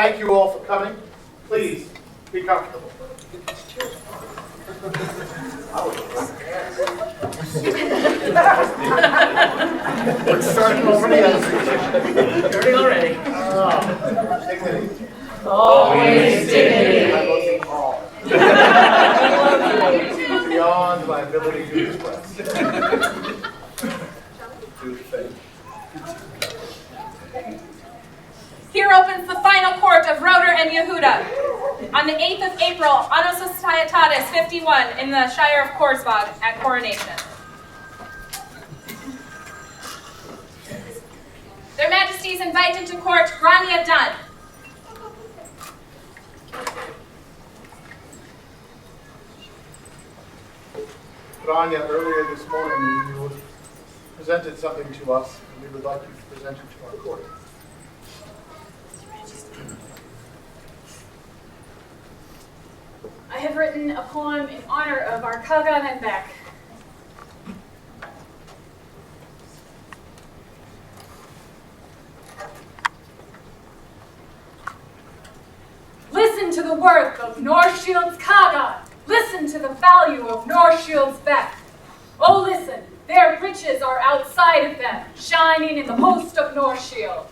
Thank you all for coming. Please be comfortable. We're starting already. Starting already. Dignity. Always dignity. I'm looking all. Beyond my ability to express. Do the thing. Here opens the final court of Roder and Yehuda. On the 8th of April, Annos Societatis 51 in the Shire of Korsvag at Coronation. Their Majesties invite into court Grania Dunn. Grania, earlier this morning you presented something to us, and we would like you to present it to our court. I have written a poem in honor of our Kagan and Beck. Listen to the worth of Northshield's Kagan. Listen to the value of Northshield's Beck. Oh, listen, their riches are outside of them, shining in the host of Northshield.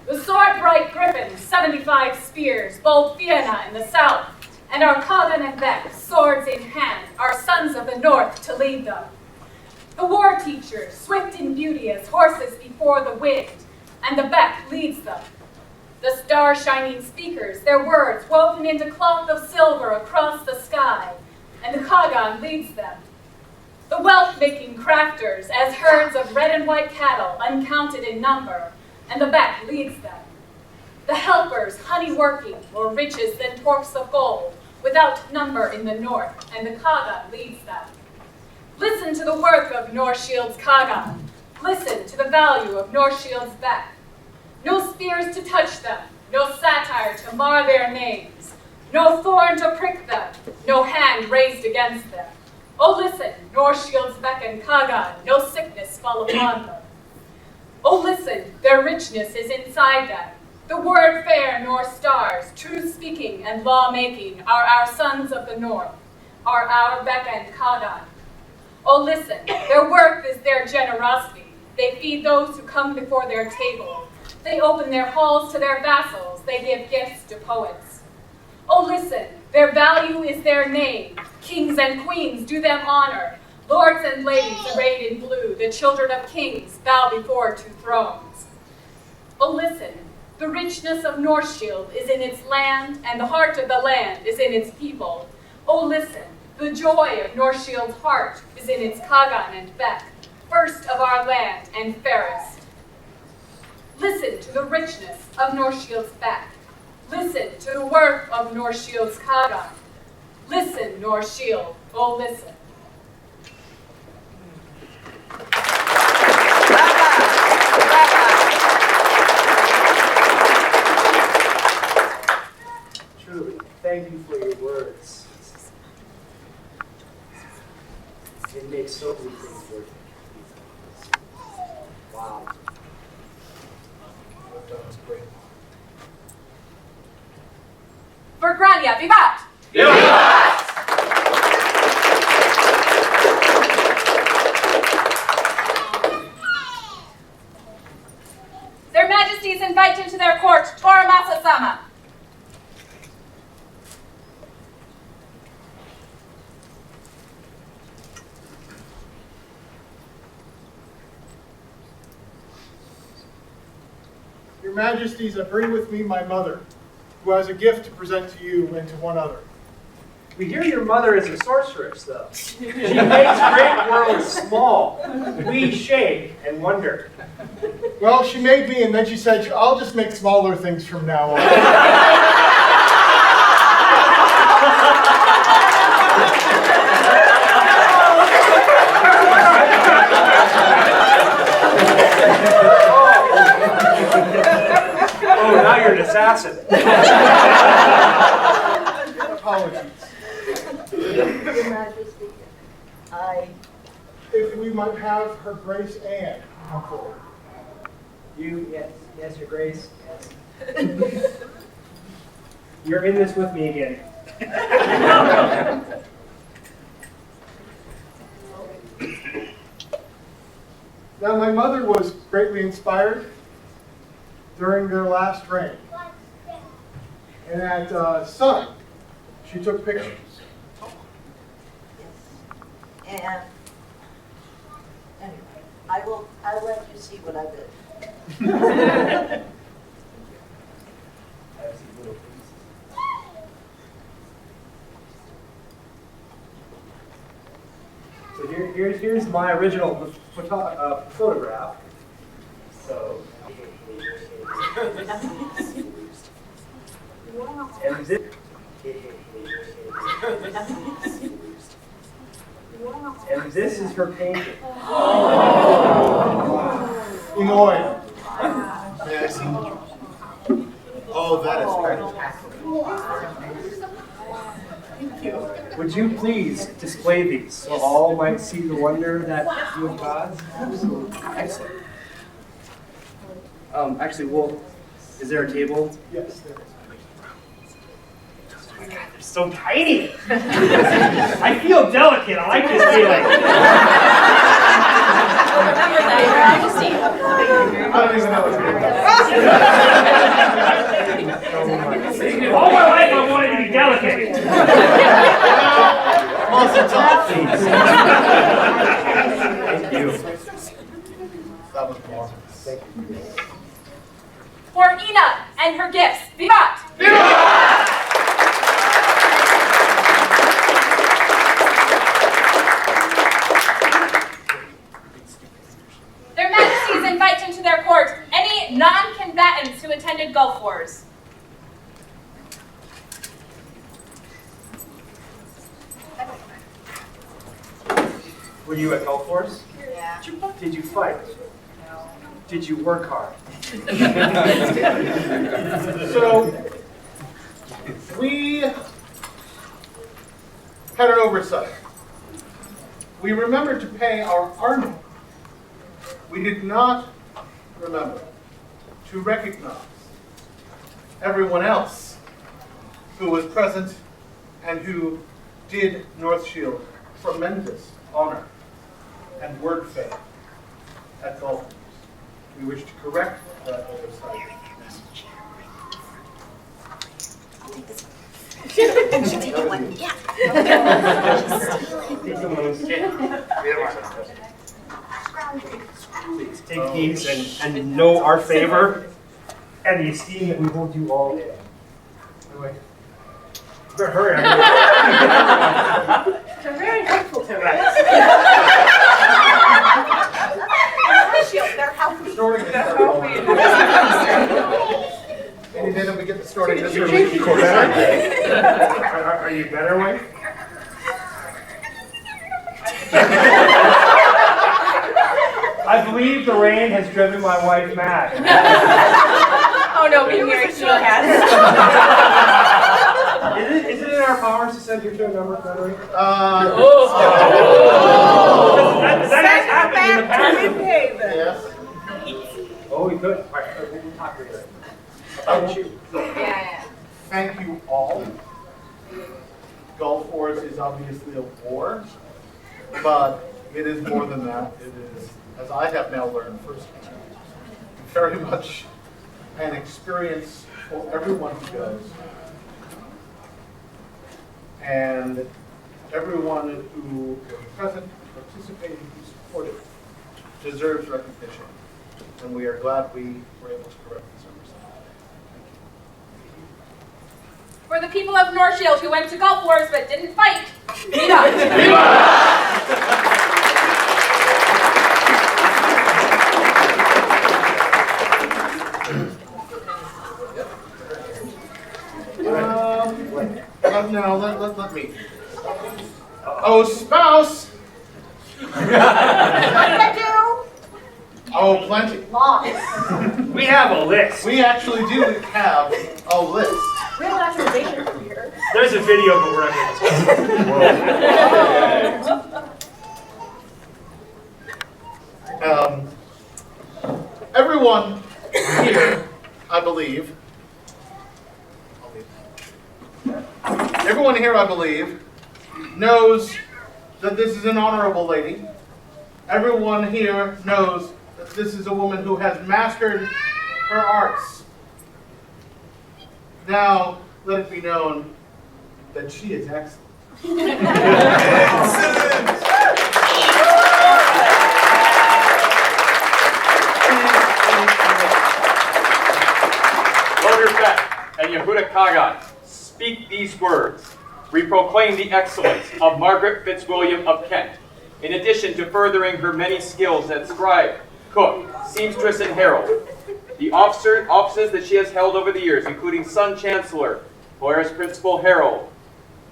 The sword-bright griffin, 75 spears, bold Vienna in the south, and our Kagan and Beck, swords in hand, are sons of the north to lead them. The war teachers, swift in beauty as horses before the wind, and the Beck leads them. The star-shining speakers, their words woven into cloth of silver across the sky, and the Kagan leads them. The wealth-making crafters, as herds of red and white cattle, uncounted in number, and the Beck leads them. The helpers, honey-working, more riches than torques of gold, without number in the north, and the Kagan leads them. Listen to the work of Northshield's Kagan. Listen to the value of Northshield's Beck. No spears to touch them, no satire to mar their names, no thorn to prick them, no hand raised against them. Oh, listen, Northshield's Beck and Kagan, no sickness fall upon them. Oh, listen, their richness is inside them. The word fair nor stars, truth speaking and law making, are our sons of the north, are our Beck and Kagan. Oh, listen, their worth is their generosity. They feed those who come before their table. They open their halls to their vassals. They give gifts to poets. Oh, listen, their value is their name. Kings and queens do them honor. Lords and ladies arrayed in blue, the children of kings bow before two thrones. Oh, listen, the richness of Northshield is in its land, and the heart of the land is in its people. Oh, listen, the joy of Northshield's heart is in its Kagan and Beck, first of our land and fairest. Listen to the richness of Northshield's Beck. Listen to the worth of Northshield's Kagan. Listen, Northshield, oh listen. Truly, thank you for your words. It makes so many things work. Wow. That was great. For Grania, vivat! Their Majesties invite into their court, Toramasa Sama. Your Majesties, I bring with me my mother, who has a gift to present to you and to one other. We hear your mother is a sorceress, though. She makes great worlds small. We shake and wonder. Well, she made me, and then she said, I'll just make smaller things from now on. Oh, now you're an assassin. Apologies. Your Majesty, If we might have Her Grace Anne come forward. Yes, Your Grace. Yes. You're in this with me again. Now, my mother was greatly inspired during their last reign. And at Sun, she took pictures. yes. And anyway, I'll let you see what I did. So here's my original photograph. So, and this, and this is her painting. In oil. May I see? Oh, that is fantastic. Would you please display these so all might see the wonder that you have caused? Excellent. Actually, well, is there a table? Yes, there is. Oh my God, they're so tiny. I feel delicate. I like this feeling. Remember that, Your Majesty. I don't even know what's going on. All my life I wanted to be delicate. Also, top, please. Thank you. That was awesome. Thank you. For Ina and her gifts, vivat! Their Majesties invite into their court any non-combatants who attended Gulf Wars. Were you at Gulf Wars? Yeah. Did you fight? Did you work hard? So, we had an oversight. We remembered to pay our army. We did not remember to recognize everyone else who was present and who did Northshield tremendous honor and word fame at Gulf Wars. We wish to correct that oversight. Please take these and know our favor and the esteem that we hold you all in. Anyway, you better hurry. They're very helpful to us. They're helping. Snorting is any day that we get the snorting this early. Are you better, wife? I believe the rain has driven my wife mad. Oh no, being married to a has. Is it in our powers to send her to a number, Frederick? Uh, That has happened in the past. yes. Oh, we could. All right, we'll talk later. About you. Yeah. Thank you all. Gulf Wars is obviously a war, but it is more than that. It is, as I have now learned firsthand, very much an experience for everyone who goes. And everyone who was present, participated, who supported, deserves recognition. And we are glad we were able to correct this oversight. For the people of Northshield who went to Gulf Wars but didn't fight, Viva! No, let me. Oh, spouse! What did I do? Oh, plenty. Lost. We have a list. We actually do have a list. We have an authorization from here. There's a video, but we're not going to Everyone here, I believe, knows that this is an honorable lady. Everyone here knows that this is a woman who has mastered her arts. Now, let it be known that she is excellent. Loderfet and Yehuda Kagan, speak these words. We proclaim the excellence of Margaret Fitzwilliam of Kent, in addition to furthering her many skills as scribe, cook, seamstress, and herald. The offices that she has held over the years, including Sun Chancellor, Polaris Principal Herald,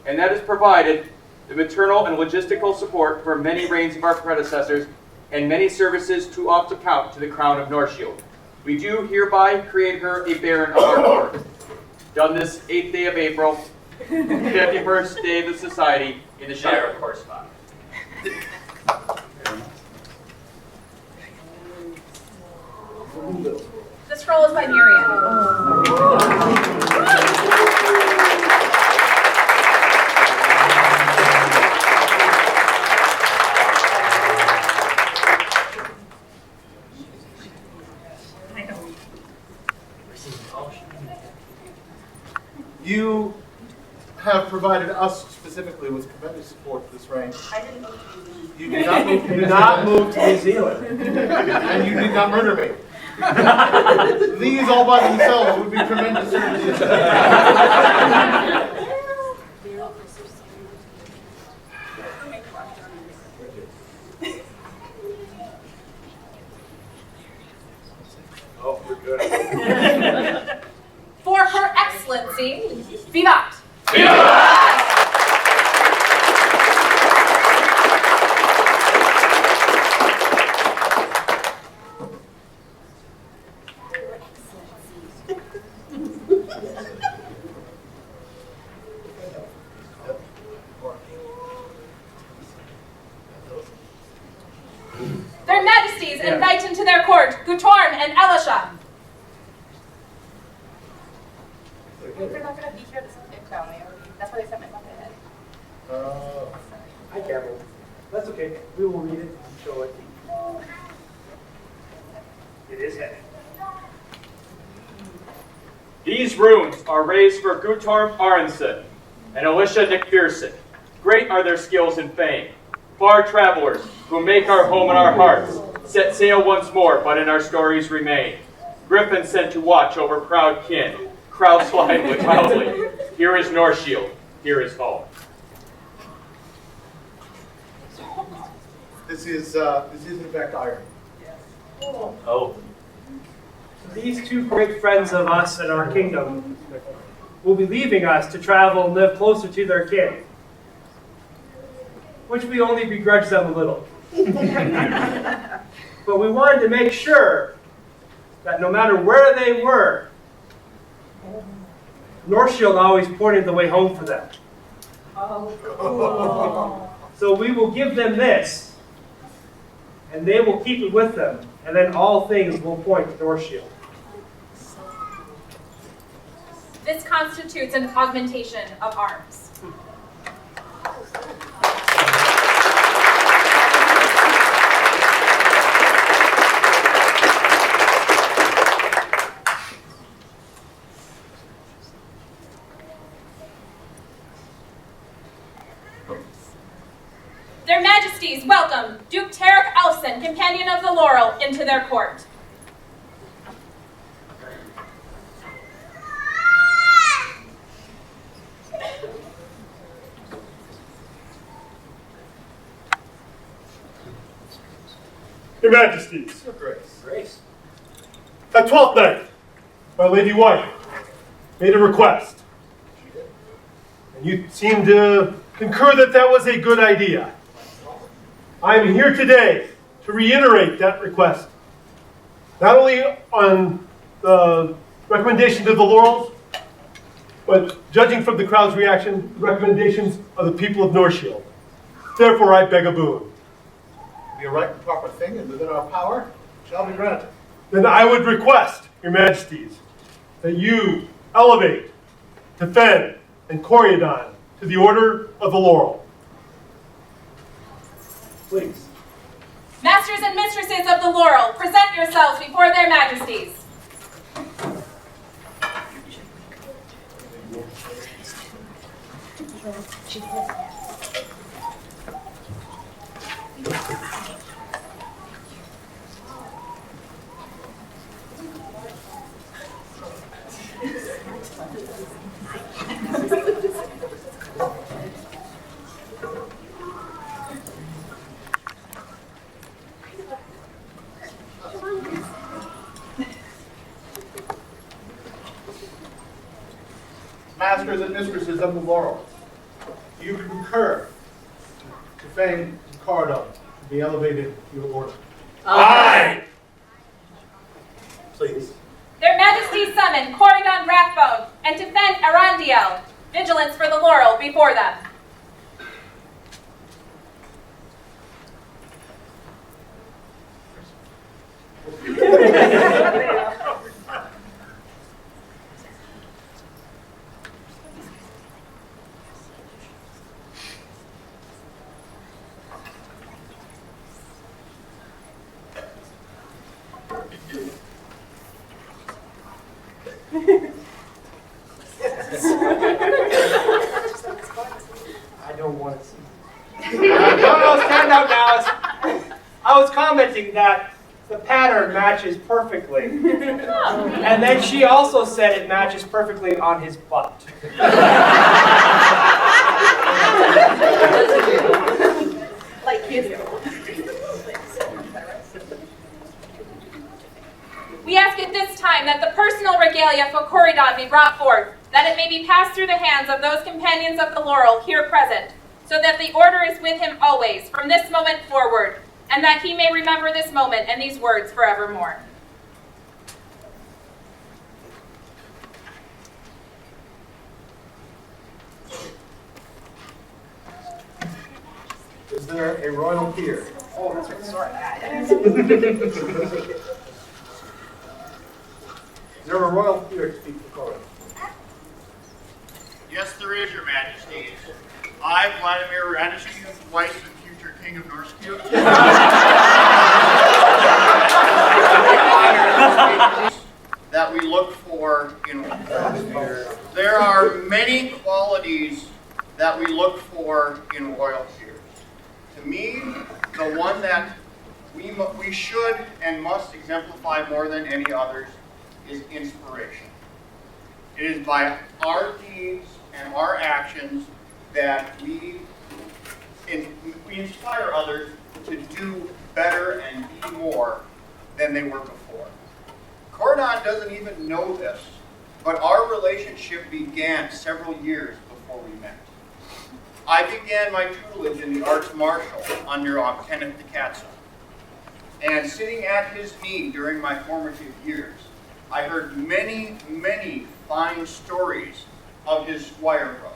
and that has provided the maternal and logistical support for many reigns of our predecessors and many services too oft to count to the crown of Northshield. We do hereby create her a baron of our court. Done this 8th day of April, 51st day of the society in the Shire of Korsvag. The scroll is by Miriam. You have provided us specifically with tremendous support for this reign. I didn't move. You did not move to You New did not Zealand, move to New Zealand. and you did not murder me. These all by themselves would be tremendous services. Oh, we're good. For Her Excellency, Vivat! Their Majesties invite into their court Gutorm and Elisha. They're not going to be here to crown me. That's why they sent my mother ahead. I gambled. That's okay. We will read it and show it. It is heavy. These runes are raised for Gutorm Aronson, and Alicia McPherson. Great are their skills and fame. Far travelers who make our home in our hearts, set sail once more, but in our stories remain. Griffin sent to watch over proud kin, crowds flying loudly. Here is Northshield, here is home. This is in fact iron. Oh. These two great friends of us and our kingdom will be leaving us to travel and live closer to their kin, which we only begrudge them a little. But we wanted to make sure that no matter where they were, Northshield always pointed the way home for them. So we will give them this, and they will keep it with them, and then all things will point to Northshield. This constitutes an augmentation of arms. Their Majesties welcome Duke Tarek Elfson, Companion of the Laurel, into their court. Your Majesties, Your Grace. Grace. at 12th night, my lady wife made a request. And you seem to concur that that was a good idea. I'm here today to reiterate that request. Not only on the recommendation to the Laurels, but judging from the crowd's reaction, recommendations of the people of Northshield. Therefore, I beg a boon. Be a right and proper thing and within our power shall be granted. Then I would request, Your Majesties, that you elevate, defend, and Corydon to the Order of the Laurel. Please. Masters and mistresses of the Laurel, present yourselves before their Majesties. Masters and mistresses of the Laurel, do you concur to Fang Cardon to be elevated to your order? Aye! Please. Their Majesties summon Corydon Rathbone and defend Arandiel, vigilance for the Laurel, before them. I don't want to see. No, stand out now. I was commenting that the pattern matches perfectly. And then she also said it matches perfectly on his butt. Like you do. We ask at this time that the personal regalia for Corydon be brought forth, that it may be passed through the hands of those companions of the Laurel here present, so that the order is with him always, from this moment forward, and that he may remember this moment and these words forevermore. Is there a royal peer? Oh, that's right. Sorry. Is there a royal peer to speak for Corydon? Yes, there is, Your Majesties. I, Vladimir Radishkin, wife and future king of Northshield. That we look for in there are many qualities that we look for in royal peers. To me, the one that we should and must exemplify more than any others is inspiration. It is by our deeds and our actions that we inspire others to do better and be more than they were before. Cordon doesn't even know this, but our relationship began several years before we met. I began my tutelage in the arts martial under Kenneth DeCatso. And sitting at his knee during my formative years, I heard many, many fine stories of his squire brothers,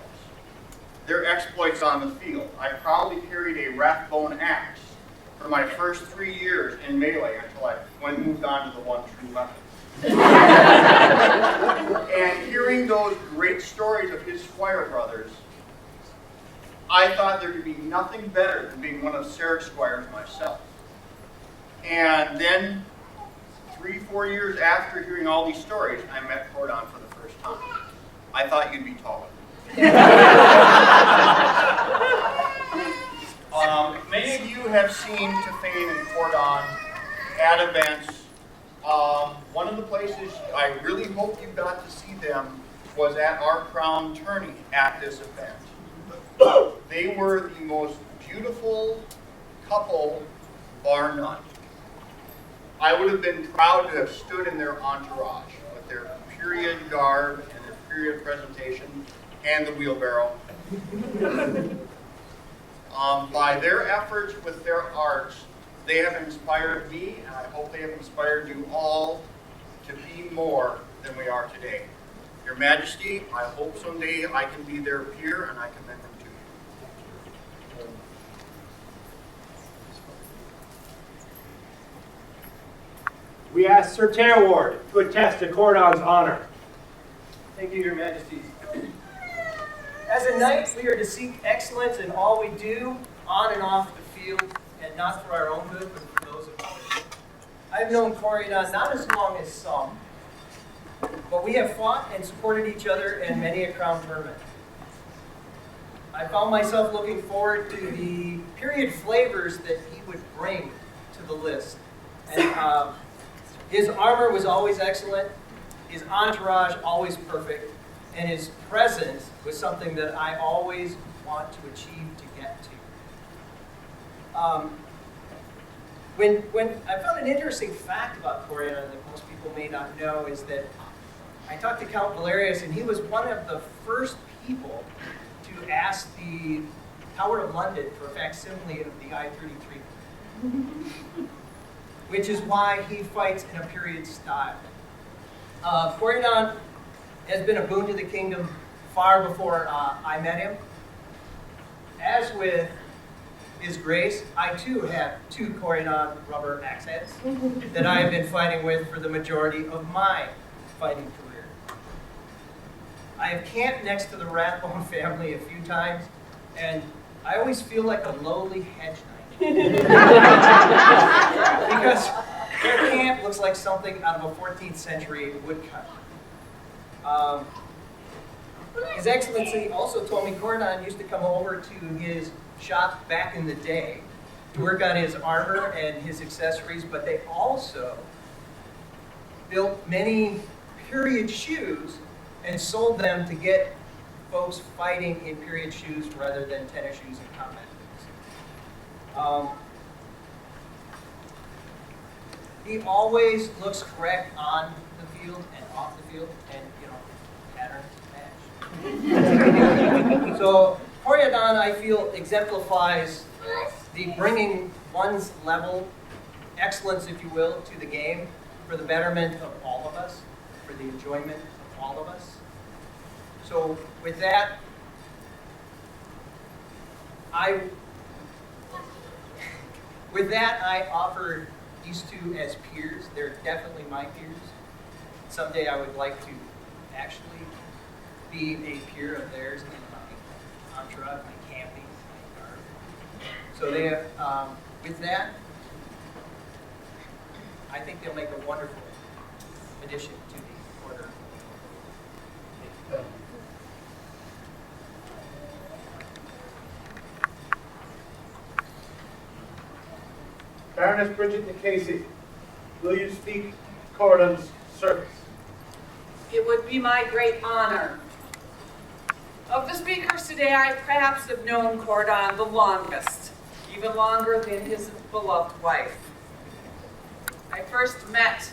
their exploits on the field. I proudly carried a rathbone axe for my first 3 years in melee until I moved on to the one true weapon. And hearing those great stories of his squire brothers, I thought there could be nothing better than being one of Sarah's squires myself. And then 3-4 years after hearing all these stories, I met Cordon for the first time. I thought you'd be taller. Many of you have seen Tefane and Cordon at events. One of the places I really hope you got to see them was at our crown tourney at this event. They were the most beautiful couple, bar none. I would have been proud to have stood in their entourage with their period garb and their period presentation and the wheelbarrow. By their efforts with their arts, they have inspired me, and I hope they have inspired you all to be more than we are today. Your Majesty, I hope someday I can be their peer and I commend them to you. We ask Sir Teoward to attest to Cordon's honor. Thank you, Your Majesties. As a knight, we are to seek excellence in all we do, on and off the field, and not for our own good, but for those of others. I've known Cordon not as long as some, but we have fought and supported each other in many a crown tournament. I found myself looking forward to the period flavors that he would bring to the list. And his armor was always excellent, his entourage always perfect, and his presence was something that I always want to achieve to get to. When I found an interesting fact about Cordon that most people may not know is that I talked to Count Valerius, and he was one of the first people to ask the Tower of London for a facsimile of the I-33, which is why he fights in a period style. Cordon has been a boon to the kingdom far before I met him. As with His Grace, I too have 2 Cordon rubber axe heads that I have been fighting with for the majority of my fighting career. I have camped next to the Rathbone family a few times, and I always feel like a lowly hedge knight. Because their camp looks like something out of a 14th century woodcut. His Excellency also told me Cordon used to come over to his shop back in the day to work on his armor and his accessories, but they also built many period shoes and sold them to get folks fighting in period shoes rather than tennis shoes and combat boots. He always looks correct on the field and off the field, and pattern match. So Cordon, I feel, exemplifies the bringing one's level, excellence, if you will, to the game for the betterment of all of us, for the enjoyment of all of us. So with that, I offer these 2 as peers. They're definitely my peers. Someday I would like to actually be a peer of theirs in my entourage, my camping, my garb. So they have, with that, I think they'll make a wonderful addition to the order. Baroness Bridget Casey, will you speak Corydon's service? It would be my great honor. Of the speakers today, I perhaps have known Corydon the longest, even longer than his beloved wife. I first met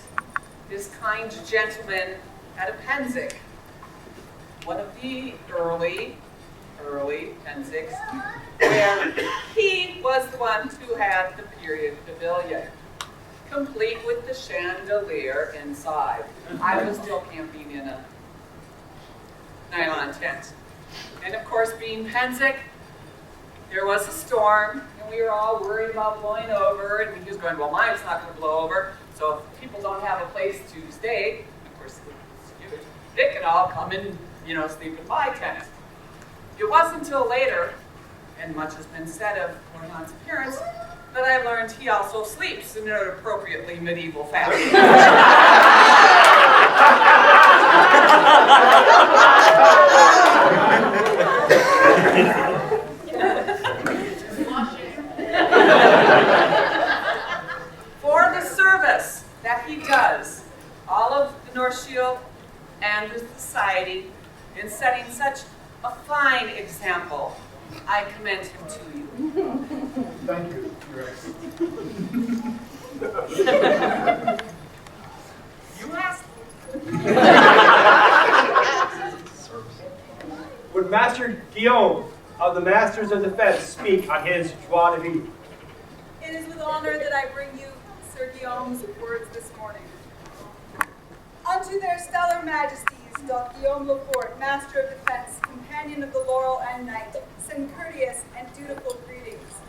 this kind gentleman at a Penzic, one of the early Penzics, where he was the one who had the period pavilion, complete with the chandelier inside. I was still camping in a nylon tent. And of course, being Penzic, there was a storm, and we were all worried about blowing over, and he was going, well, mine's not going to blow over, so if people don't have a place to stay, of course, they can all come and, sleep in my tent. It wasn't until later, and much has been said of Corydon's appearance, that I learned he also sleeps in an appropriately medieval fashion. For the service that he does, all of the Northshield and the society, in setting such a fine example, I commend him to you. Thank you, Your Excellency. You asked. Would Master Guillaume of the Masters of Defense speak on his joie de vivre? It is with honor that I bring you Sir Guillaume's words this morning. Unto their stellar majesties, doth Guillaume Laporte, Master of Defense, companion of the laurel and knight, send courteous and dutiful greetings.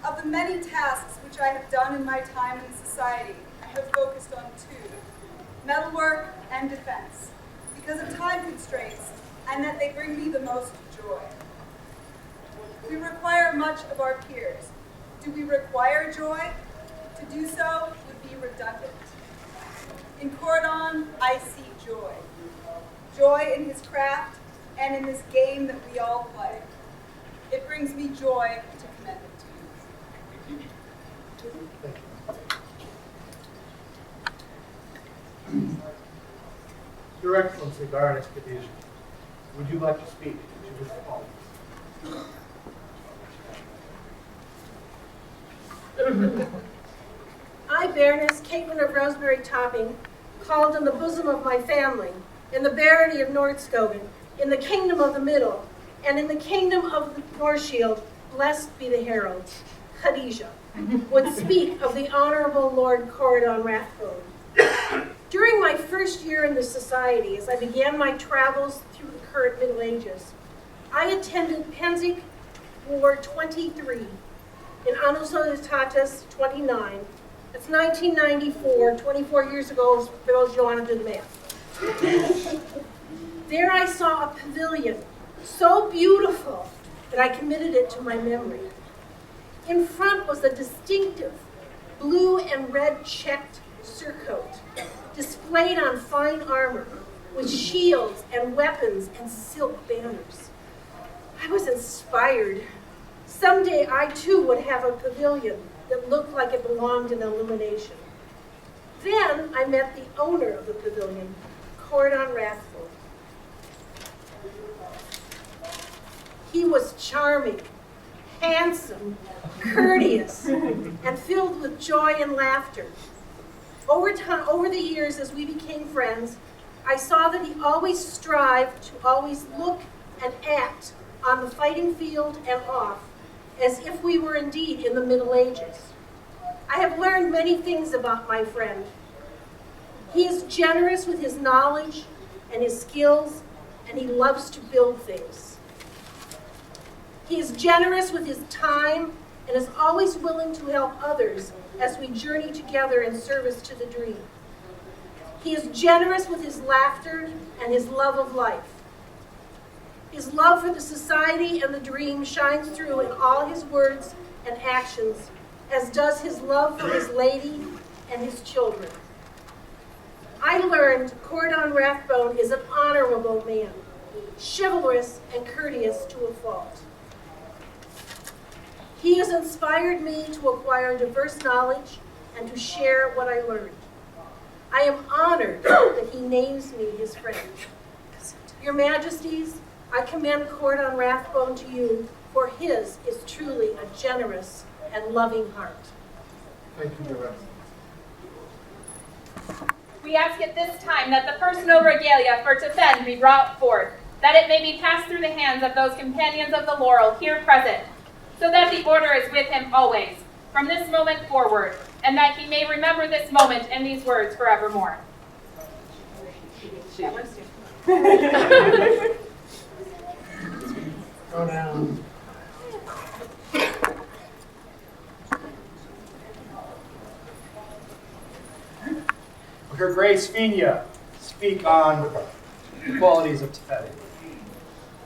Of the many tasks which I have done in my time in society, I have focused on two, metalwork and defense, because of time constraints, and that they bring me the most joy. We require much of our peers. Do we require joy? To do so would be redundant. In Corydon, I see joy. Joy in his craft and in this game that we all play. It brings me joy to commend it to you. Your Excellency, Baroness Khadijah, would you like to speak to this call? I, Baroness Caitlin of Rosemary Topping, called in the bosom of my family, in the barony of Nordscoven, in the kingdom of the Middle, and in the kingdom of the Northshield, blessed be the heralds, Khadijah, would speak of the Honorable Lord Corydon Rathbone. During my first year in the society, as I began my travels through the current Middle Ages, I attended Penzic Ward 23 in Annus Societatis 29. It's 1994, 24 years ago, for those who want to do the math. There I saw a pavilion so beautiful that I committed it to my memory. In front was a distinctive blue and red checked surcoat, displayed on fine armor, with shields and weapons and silk banners. I was inspired. Someday I too would have a pavilion that looked like it belonged in illumination. Then I met the owner of the pavilion, Corydon Rathbone. He was charming, handsome, courteous, and filled with joy and laughter. Over the years, as we became friends, I saw that he always strived to always look and act on the fighting field and off, as if we were indeed in the Middle Ages. I have learned many things about my friend. He is generous with his knowledge and his skills, and he loves to build things. He is generous with his time and is always willing to help others as we journey together in service to the dream. He is generous with his laughter and his love of life. His love for the society and the dream shines through in all his words and actions, as does his love for his lady and his children. I learned Corydon Rathbone is an honorable man, chivalrous and courteous to a fault. He has inspired me to acquire diverse knowledge and to share what I learned. I am honored that he names me his friend. Your Majesties, I commend Cordon Rathbone to you, for his is truly a generous and loving heart. Thank you, Your Excellency. We ask at this time that the personal regalia for Tefend be brought forth, that it may be passed through the hands of those companions of the laurel here present, so that the order is with him always, from this moment forward, and that he may remember this moment and these words forevermore. Go down. Her Grace Fina speak on the qualities of Tefend.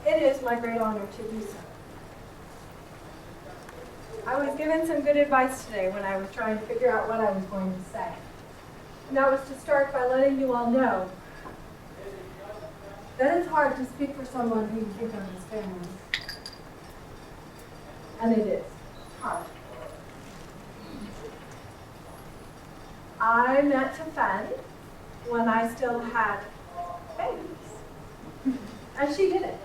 It is my great honor to do so. I was given some good advice today when I was trying to figure out what I was going to say. And that was to start by letting you all know that it's hard to speak for someone who you think of as family. And it is hard. I met Tefend when I still had babies. And she did it.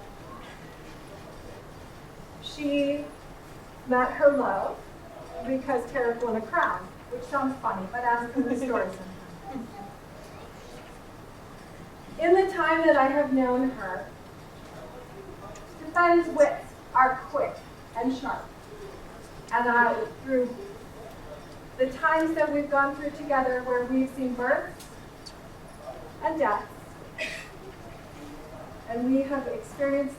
She met her love because Tarek won a crown, which sounds funny, but ask for the story sometime. In the time that I have known her, Tefend's wits are quick and sharp. And through the times that we've gone through together where we've seen births and deaths, and we have experienced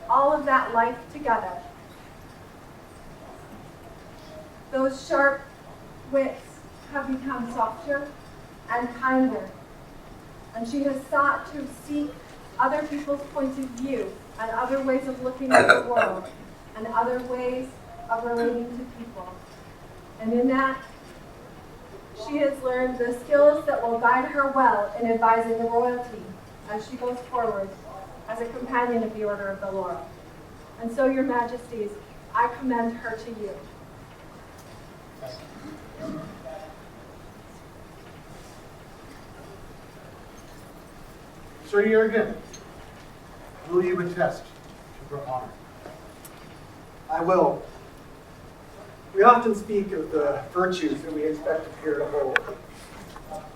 all of that life together, those sharp wits have become softer and kinder. And she has sought to seek other people's points of view and other ways of looking at the world and other ways of relating to people. And in that, she has learned the skills that will guide her well in advising the royalty as she goes forward as a companion of the Order of the Laurel. And so, Your Majesties, I commend her to you. Sir Jurgen, will you attest to her honor? I will. We often speak of the virtues that we expect a peer to hold.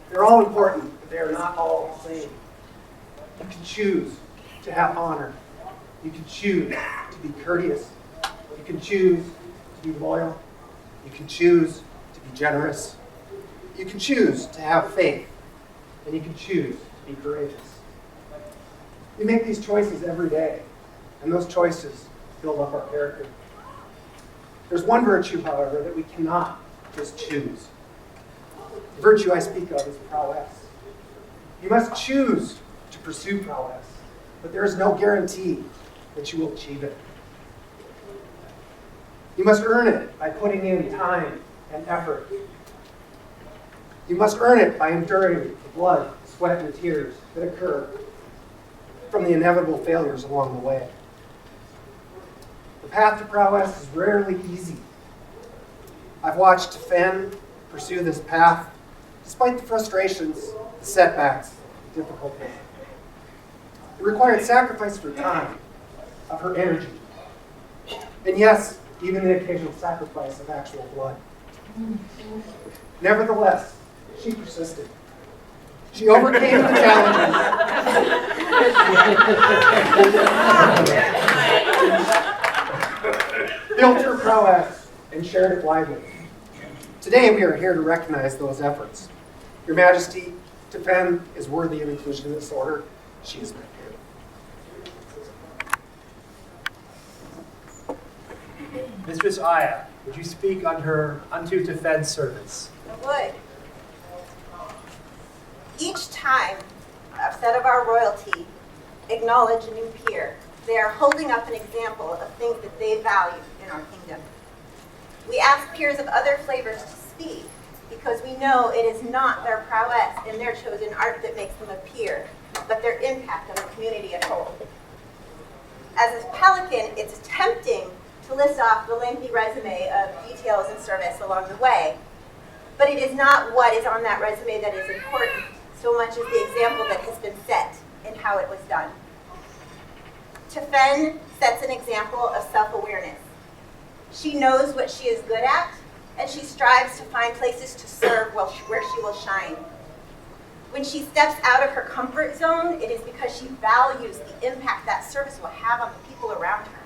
They're all important, but they are not all the same. You can choose to have honor. You can choose to be courteous. You can choose to be loyal. You can choose to be generous. You can choose to have faith. And you can choose to be courageous. We make these choices every day, and those choices build up our character. There's one virtue, however, that we cannot just choose. The virtue I speak of is prowess. You must choose to pursue prowess, but there is no guarantee that you will achieve it. You must earn it by putting in time and effort. You must earn it by enduring the blood, sweat, and tears that occur from the inevitable failures along the way. The path to prowess is rarely easy. I've watched Tefend pursue this path despite the frustrations, the setbacks, the difficulties. It required sacrifice of her time, of her energy, and yes, even the occasional sacrifice of actual blood. Nevertheless, she persisted. She overcame the challenges. Built her prowess and shared it widely. Today we are here to recognize those efforts. Your Majesty, Tefend is worthy of inclusion in this order. She is met here. Mistress Aya, would you speak unto Tefend's service? I would. Each time a set of our royalty acknowledge a new peer, they are holding up an example of things that they value in our kingdom. We ask peers of other flavors to speak because we know it is not their prowess in their chosen art that makes them a peer, but their impact on the community as a whole. As a Pelican, it's tempting to list off the lengthy resume of details and service along the way. But it is not what is on that resume that is important, so much as the example that has been set and how it was done. Tefen sets an example of self-awareness. She knows what she is good at, and she strives to find places to serve where she will shine. When she steps out of her comfort zone, it is because she values the impact that service will have on the people around her.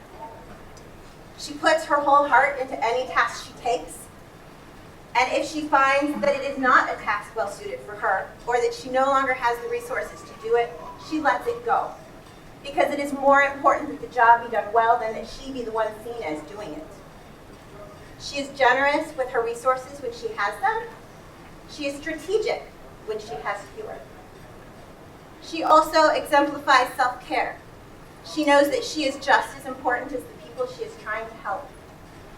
She puts her whole heart into any task she takes, and if she finds that it is not a task well suited for her, or that she no longer has the resources to do it, she lets it go. Because it is more important that the job be done well than that she be the one seen as doing it. She is generous with her resources when she has them. She is strategic when she has fewer. She also exemplifies self-care. She knows that she is just as important as the people she is trying to help.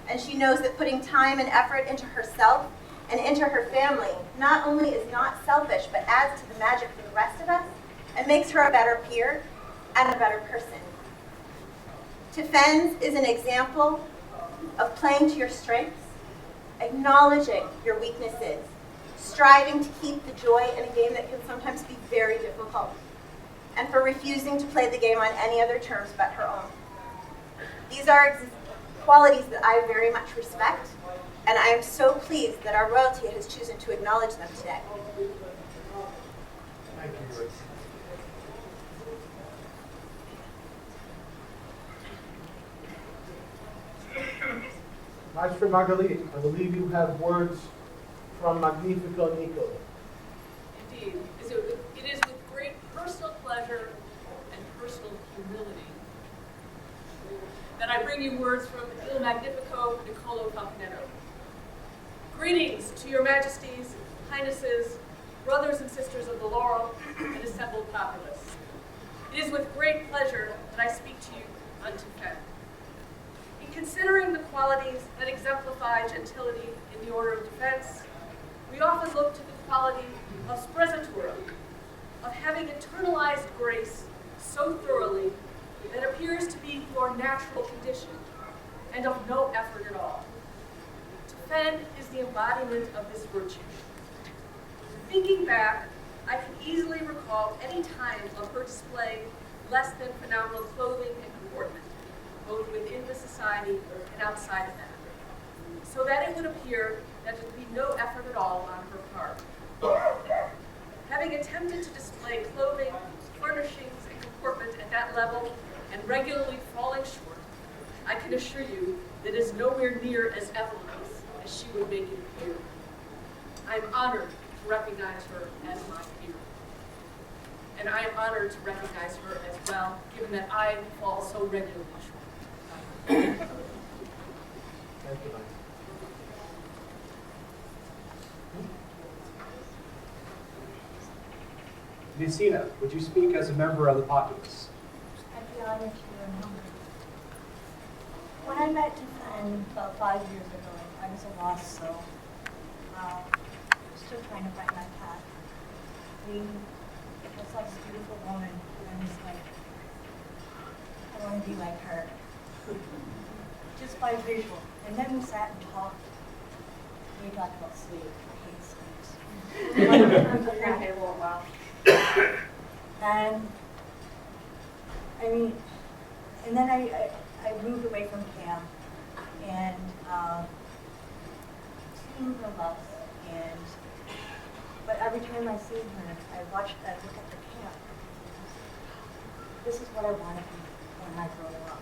And she knows that putting time and effort into herself and into her family not only is not selfish, but adds to the magic for the rest of us and makes her a better peer and a better person. Tefen is an example of playing to your strengths, acknowledging your weaknesses, striving to keep the joy in a game that can sometimes be very difficult, and for refusing to play the game on any other terms but her own. These are qualities that I very much respect, and I am so pleased that our royalty has chosen to acknowledge them today. Thank you, Grace. Maestro Marguerite, I believe you have words from Magnifico Nico. Indeed. It is with great personal pleasure and personal humility that I bring you words from Il Magnifico Niccolo Falconetto. Greetings to your majesties, highnesses, brothers and sisters of the laurel, and assembled populace. It is with great pleasure that I speak to you unto Tefen. In considering the qualities that exemplify gentility in the order of defense, we often look to the quality of spresatura, of having internalized grace so thoroughly that appears to be your natural condition and of no effort at all. Tefen is the embodiment of this virtue. Thinking back, I can easily recall any time of her displaying less than phenomenal clothing and comportment, both within the society and outside of that, so that it would appear that there would be no effort at all on her part. Having attempted to display clothing, furnishings, and comportment at that level, and regularly falling short, I can assure you that it is nowhere near as effortless as she would make it appear. I am honored to recognize her as my peer. And I am honored to recognize her as well, given that I fall so regularly short. Thank you, Mike. Lucina, would you speak as a member of the populace? I'd be honored to your number. When I met Tefen about 5 years ago, I was a lost soul. Still trying to find my path. We saw this beautiful woman, and I was like, I want to be like her. Just by visual. And then we sat and talked. We talked about sleep. I hate sleep. Okay, well, wow. And I mean, and then I moved away from camp and seen her love. And but every time I see her, I look at the camp. This is what I want to be when I grow up.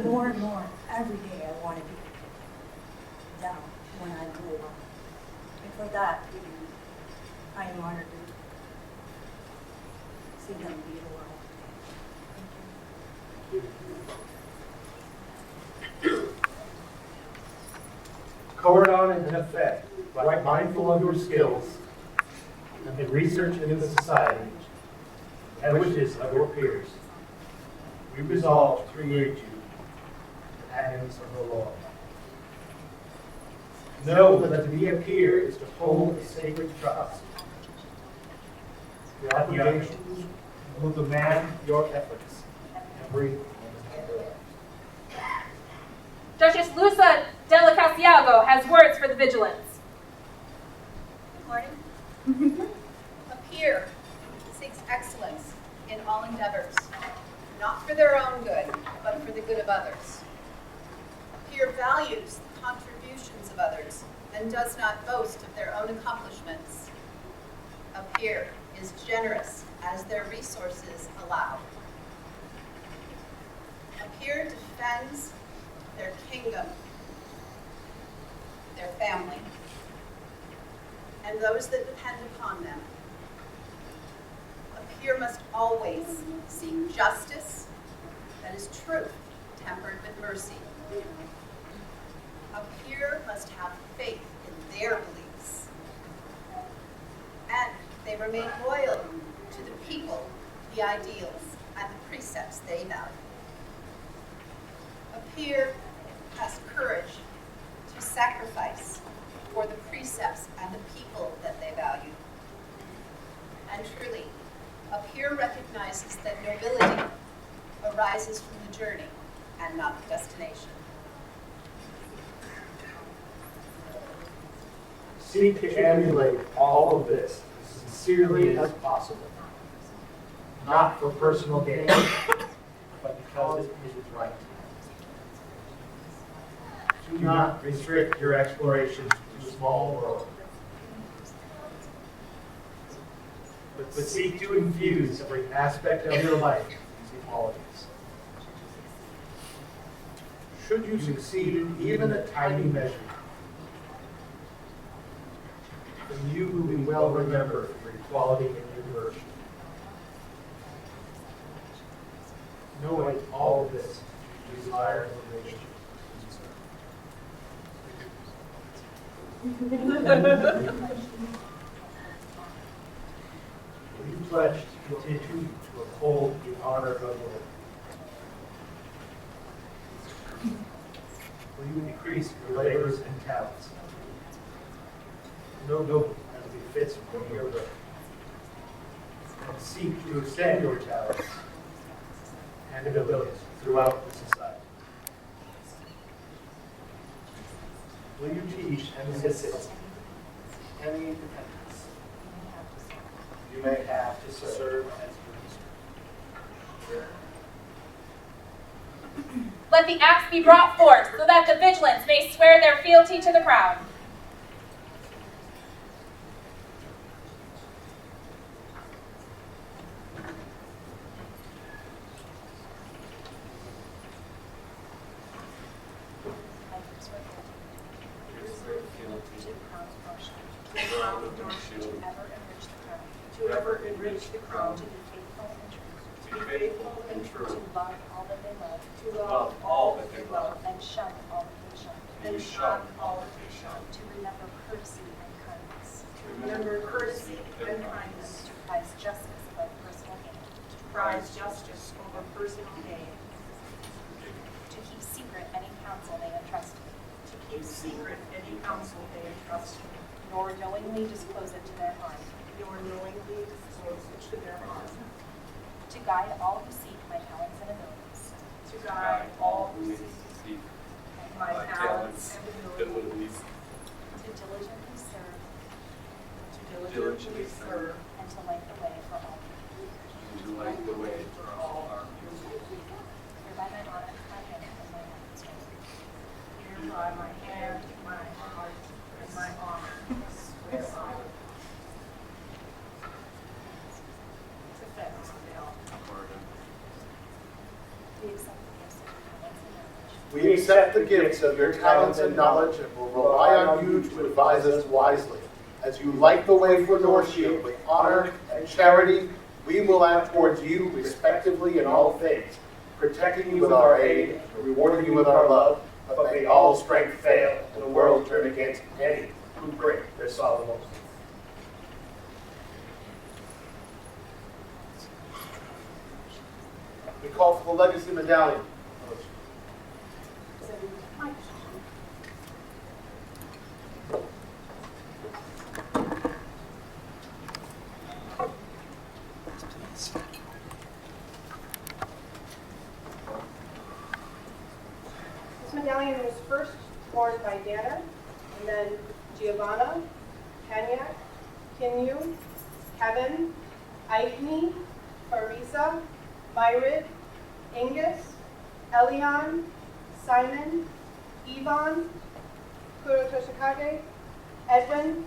More and more, every day I want to be down when I grow up. And for that, I am honored to see them be the world. Cordon and Tefen, right mindful of your skills and research into the society and wishes of your peers, we resolve to create you companions of the Lord. Know that to be a peer is to hold a sacred trust. Your obligations will demand your efforts every moment of your life. Duchess Lusa Della Casiago has words for the vigilance. Good morning. A peer seeks excellence in all endeavors, not for their own good, but for the good of others. A peer values the contributions of others and does not boast of their own accomplishments. A peer is generous as their resources allow. A peer defends their kingdom, their family, and those that depend upon them. A peer must always seek justice that is truth tempered with mercy. A peer must have faith in their beliefs, and they remain loyal to the people, the ideals, and the precepts they value. A peer has courage to sacrifice for the precepts and the people that they value. And truly, a peer recognizes that nobility arises from the journey and not the destination. Seek to emulate all of this as sincerely as possible, not for personal gain, but because it is right. Do not restrict your explorations to a small world, but seek to infuse every aspect of your life with these qualities. Should you succeed in even a tiny measure, then you will be well remembered for equality and your virtue. Knowing all of this, you desire relation. Will you pledge to continue to uphold the honor of the Lord? Will you increase your labors and talents? No noble as befits from your birth. And seek to extend your talents and abilities throughout the society. Will you teach and assist any dependents you may have to serve as your Let the axe be brought forth so that the vigilance may swear their fealty to the crown. To ever enrich the crown. To be faithful and true. To love all that they love. To love all that they love. And shun all that they shun. And shun all that they shun. To remember courtesy and kindness. To remember courtesy and kindness. To prize justice above personal gain. To prize justice over personal gain. To keep secret any counsel they entrust me. To keep secret any counsel they entrust me. Nor knowingly disclose it to their harm. Nor knowingly disclose it to their harm. To guide all who seek my talents and abilities. To guide all who seek my talents and abilities. To diligently serve. To diligently serve. And to light the way for all. And to light the way for all our people. Hereby my honor, my hand, and my heart and strength. Hereby my hand, my heart, and my honor. Swear I. We accept the gifts of your talents and knowledge and will rely on you to advise us wisely. As you light the way for Northshield with honor and charity, we will act towards you respectively in all things, protecting you with our aid and rewarding you with our love, but may all strength fail and the world turn against any who break their solemn oath. We call for the legacy medallion. medallion was first worn by Dana, and then Giovanna, Kanyak, Kinyu, Kevin, Aitni, Farisa, Myrid, Angus, Elion, Simon, Yvonne, Kurotoshikage, Edwin,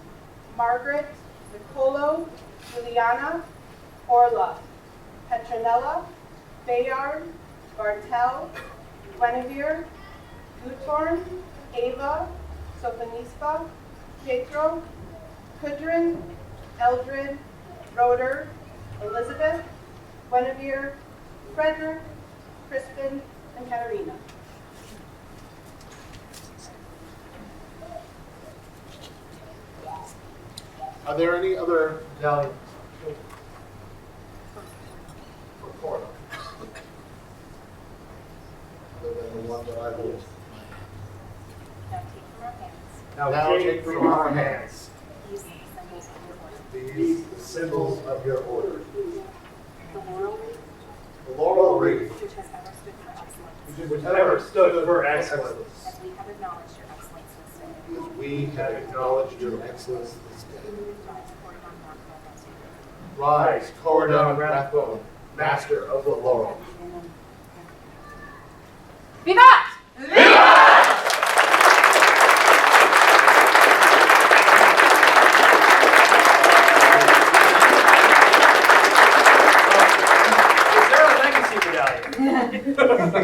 Margaret, Nicolo, Juliana, Orla, Petronella, Bayard, Bartel, Guinevere, Guthorn, Ava, Sophonispa, Pietro, Kudrin, Eldred, Roder, Elizabeth, Guinevere, Frederick, Crispin, and Katerina. Are there any other medallions for Cora? Other than the one that I hold. Now take from our hands These the symbols of your order. The laurel wreath, The laurel wreath, which has ever stood for excellence. as we have acknowledged your excellence this day. Rise, Coradon Rathbone, master of the laurel. Vivat! Is there a legacy medallion?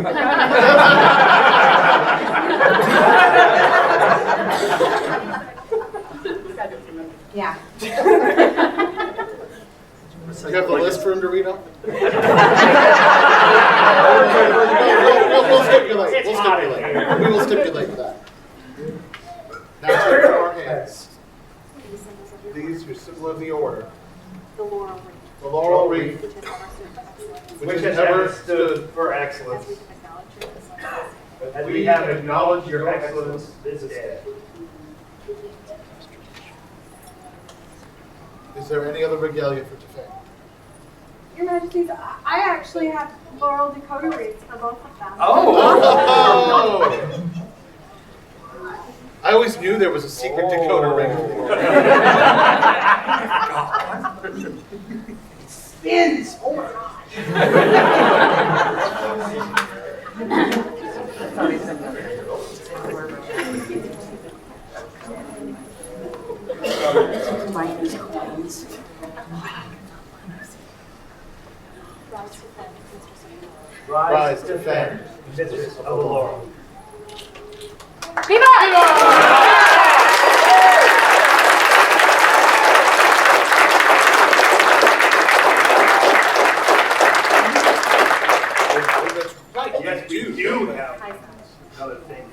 Yeah. You have the list for him to read off? We'll stipulate. We'll stipulate. We will stipulate that. Now take from our hands these your symbol of the order. The laurel wreath, The laurel wreath, which has ever stood for excellence. which has ever stood for excellence. As we have acknowledged your excellence this day. Is there any other regalia for Tefan? Your Majesties, I actually have laurel Dakota wreaths for both of them. Oh! I always knew there was a secret Dakota ring. Spins! Oh my gosh! Rise, defend, mistress of the laurel. That's right. Yes, we do have another thing.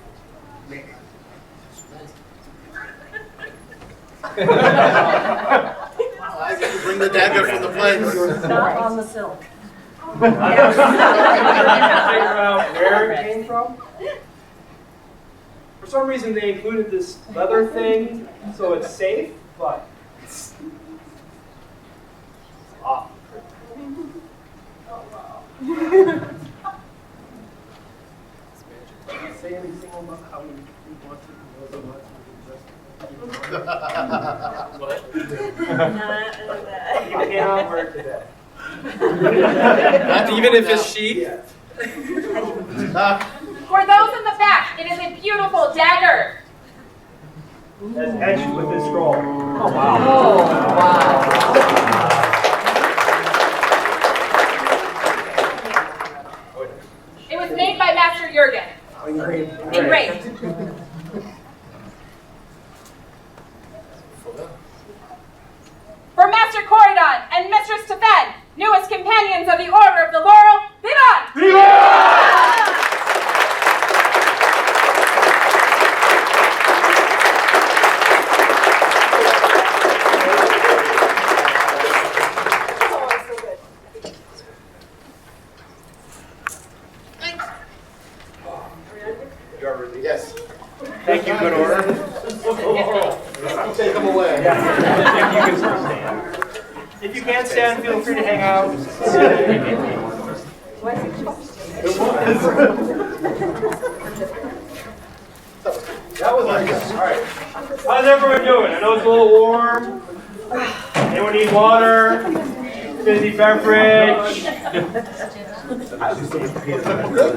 I get to bring the dagger from the place. Not on the silk. Figure out where it came from. For some reason, they included this leather thing, so it's safe, but it's off. Say anything about how we want to know the much You cannot wear it today. Even if it's sheath? For those in the back, it is a beautiful dagger. As etched with this scroll. Oh, wow. Oh, It was made by Master Jurgen. Engraved. For Master Corridon and Mistress Tefan, newest companions of the Order of the Laurel, Vivat! Yes. Thank you, good order. Take them away. If you can't stand, feel free to hang out. right. How's everyone doing? I know it's a little warm. Anyone need water? Fizzy beverage?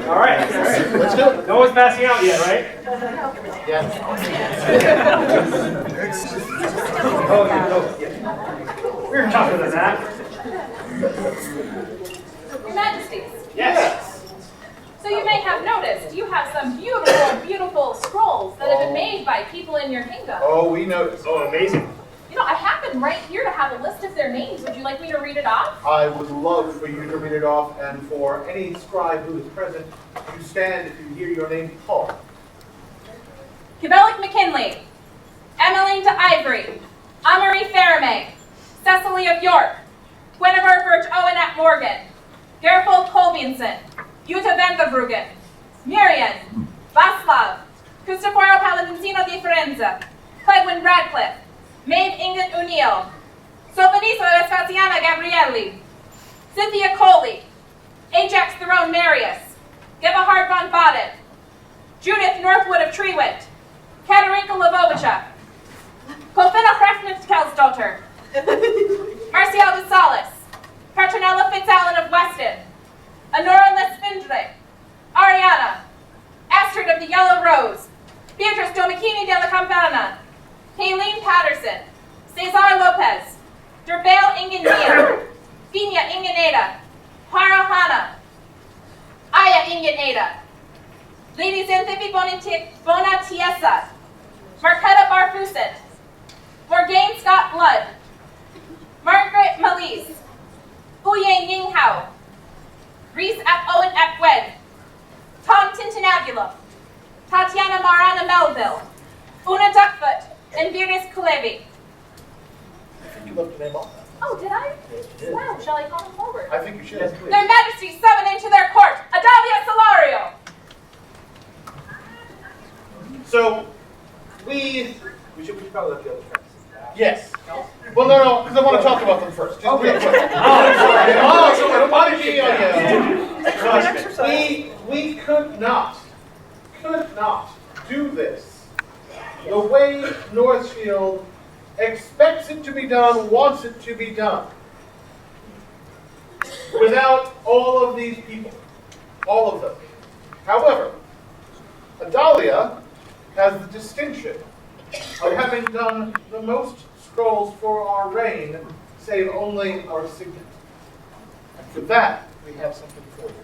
All right. Let's do it. No one's passing out yet, right? Yes. We're tougher than that. Your Majesties. Yes. So you may have noticed, you have some beautiful, beautiful scrolls that have been made by people in your kingdom. Oh, we noticed. Oh, amazing. You know, I happen right here to have a list of their names. Would you like me to read it off? I would love for you to read it off, and for any scribe who is present, you stand if you hear your name called. Cabellic McKinley, Emmeline de Ivory, Amory Faramay, Cecily of York, Guinevere Birch Owen at Morgan, Gerfold Kolbinson, Jutta Vanderbruggen, Miriam, Václav, Cristoforo Pallavicino di Firenze, Clegwyn Radcliffe, Maeve Inget O'Neill, Sophanisa Vespasiana Gabrielli, Cynthia Coley, Ajax Throne Marius, Gebhard von Baden, Judith Northwood of Treewit, Katarina Lavovica, Kofina Hrefnitkelsdottir, Marcial de Salis, Petronella Fitzallen of Weston, Honora Lespindre, Ariana, Astrid of the Yellow Rose, Beatrice Domicini de la Campana, Kayleen Patterson, Cesar Lopez, Derbale Ingendia, Fina Ingeneda, Hara Hanna, Aya Ingeneda, Lady Xanthippe Bonatiesa, Marquetta Barfuset, Morgaine Scott Blood, Margaret Malise, Uyang Yinghao, Reese Ap Owen Ap Wed, Tom Tintinabula, Tatiana Marana Melville, Una Duckfoot, and Beatrice Kulevi. I think you left the name off. Oh, did I? Yes, you did. Wow, shall I call them forward? I think you should. Their Majesties summon into their court Adalia Solario. So, we should probably let the other friends. yes. Well, no, because I want to talk about them first. Just real quick. We could not do this the way Northshield expects it to be done, wants it to be done, without all of these people, all of them. However, Adalia has the distinction of having done the most scrolls for our reign, save only our signet. And for that, we have something for you.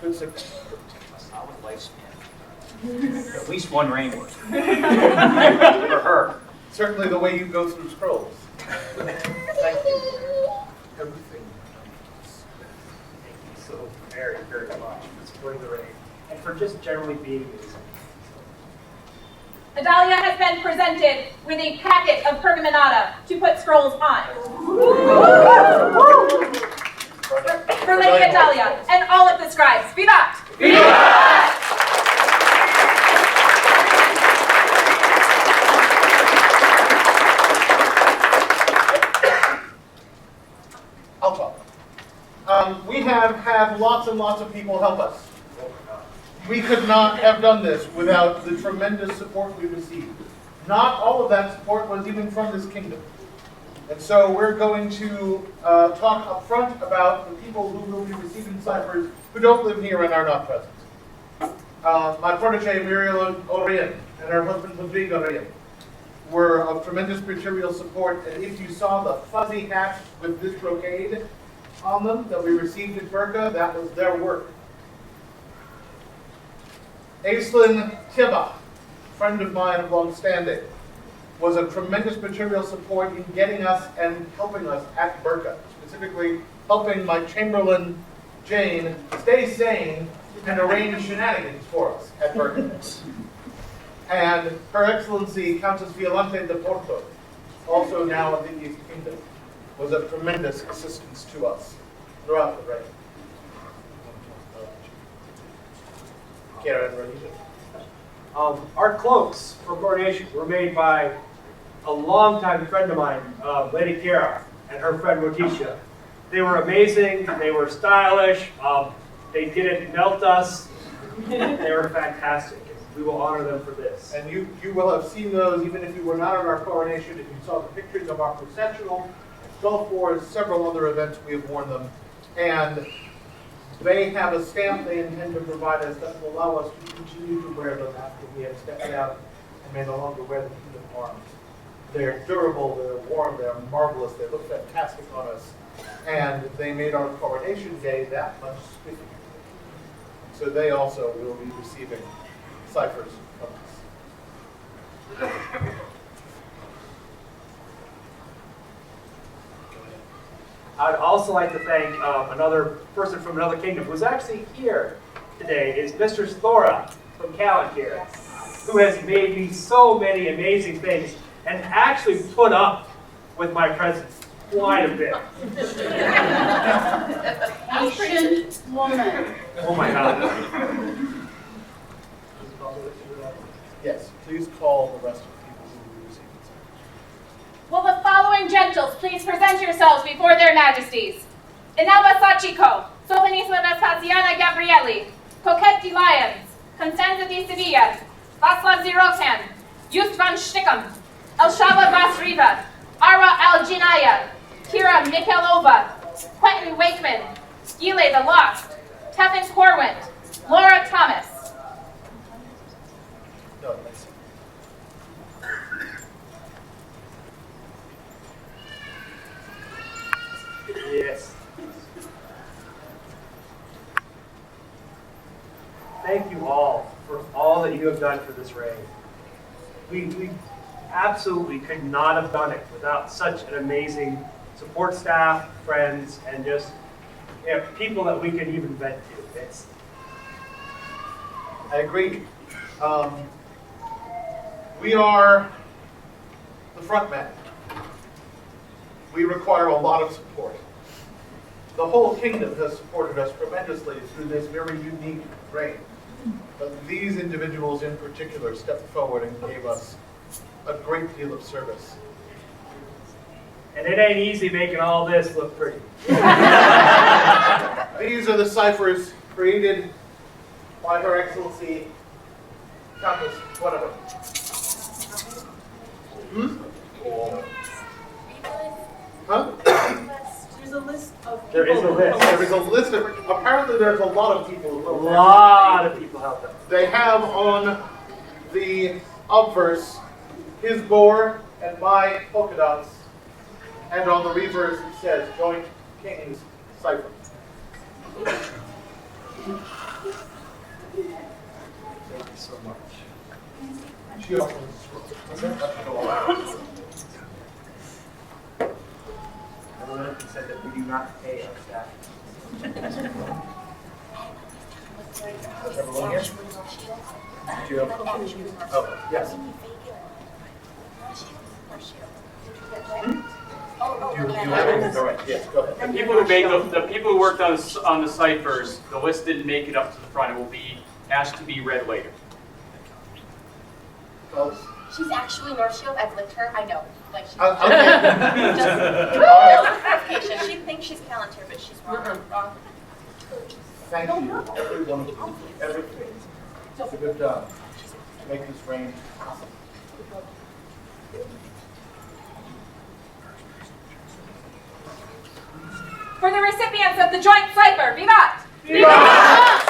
Good signet. A solid lifespan. At least one reign worth. For her. Certainly the way you go through scrolls. Thank you. Everything. Thank you so very, very much for supporting the reign and for just generally being amazing. Adalia has been presented with a packet of pergaminata to put scrolls on. For Lady Adalia and all of the scribes. Vivat! Vivat! I'll talk. We have had lots and lots of people help us. We could not have done this without the tremendous support we received. Not all of that support was even from this kingdom. And so we're going to talk up front about the people who will be receiving ciphers who don't live here and are not present. My protege Muriel Orion and her husband Rodrigo Orion were of tremendous material support, and if you saw the fuzzy hats with this brocade on them that we received at Berka, that was their work. Aislinn Tiba, friend of mine of long standing, was a tremendous material support in getting us and helping us at Berka, specifically helping my Chamberlain Jane stay sane and arrange shenanigans for us at Berka. And Her Excellency Countess Violante de Porto, also now of the East Kingdom, was of tremendous assistance to us throughout the reign. Karen Renita. Our cloaks for coronation were made by a longtime friend of mine, Lady Kiara, and her friend Motisha. They were amazing, they were stylish, they didn't melt us, they were fantastic. We will honor them for this. And you will have seen those, even if you were not at our coronation, if you saw the pictures of our processional, Gulf Wars, several other events, we have worn them. And they have a stamp they intend to provide us that will allow us to continue to wear them after we have stepped out and may no longer wear the kingdom arms. They're durable, they're warm, they're marvelous, they look fantastic on us. And they made our coronation day that much sweeter. So they also will be receiving ciphers from us. I'd also like to thank another person from another kingdom who's actually here today, is Mistress Thora from Callantyre, who has made me so many amazing things and actually put up with my presence quite a bit. Patient woman. Oh my God. Yes, please call the rest of the people who will be receiving ciphers. Will the following gentles please present yourselves before their majesties? Inalba Sachiko, Sofonisla Vespasiana Gabrieli, Coquette de Lyons, Constanza de Sevilla, Václav Zirokan, Just van Stickum, Elshaba Vasriva, Ara Alginaya, Kira Mikhailova, Quentin Wakeman, Gile the Lost, Tevin Corwin, Laura Thomas. No, that's Yes. Thank you all for all that you have done for this reign. We absolutely could not have done it without such an amazing support staff, friends, and just people that we could even vent to. I agree. We are the front men. We require a lot of support. The whole kingdom has supported us tremendously through this very unique reign. But these individuals in particular stepped forward and gave us a great deal of service. And it ain't easy making all this look pretty. These are the ciphers created by Her Excellency Countess, whatever. Huh? There's a list of people. There is a list. There is a list of, apparently there's a lot of people. A lot of people helped us. They have on the obverse his boar and my polka dots, and on the reverse it says Joint King's Cipher. Thank you so much. She also Everyone said that we do not pay our staff. Everyone here? Do you have? Oh, yes. You have it? All right, yes, go ahead. The people who made the people who worked on the ciphers, the list didn't make it up to the front. It will be asked to be read later. She's actually Northshield. I've lived her. I know. Like she's okay. just clarification. She thinks she's Callantyre, but she's wrong. Wrong. Thank you, every one of you, everything. It's a good job to make this reign possible. For the recipients of the Joint Cipher, Vivat! Vivat!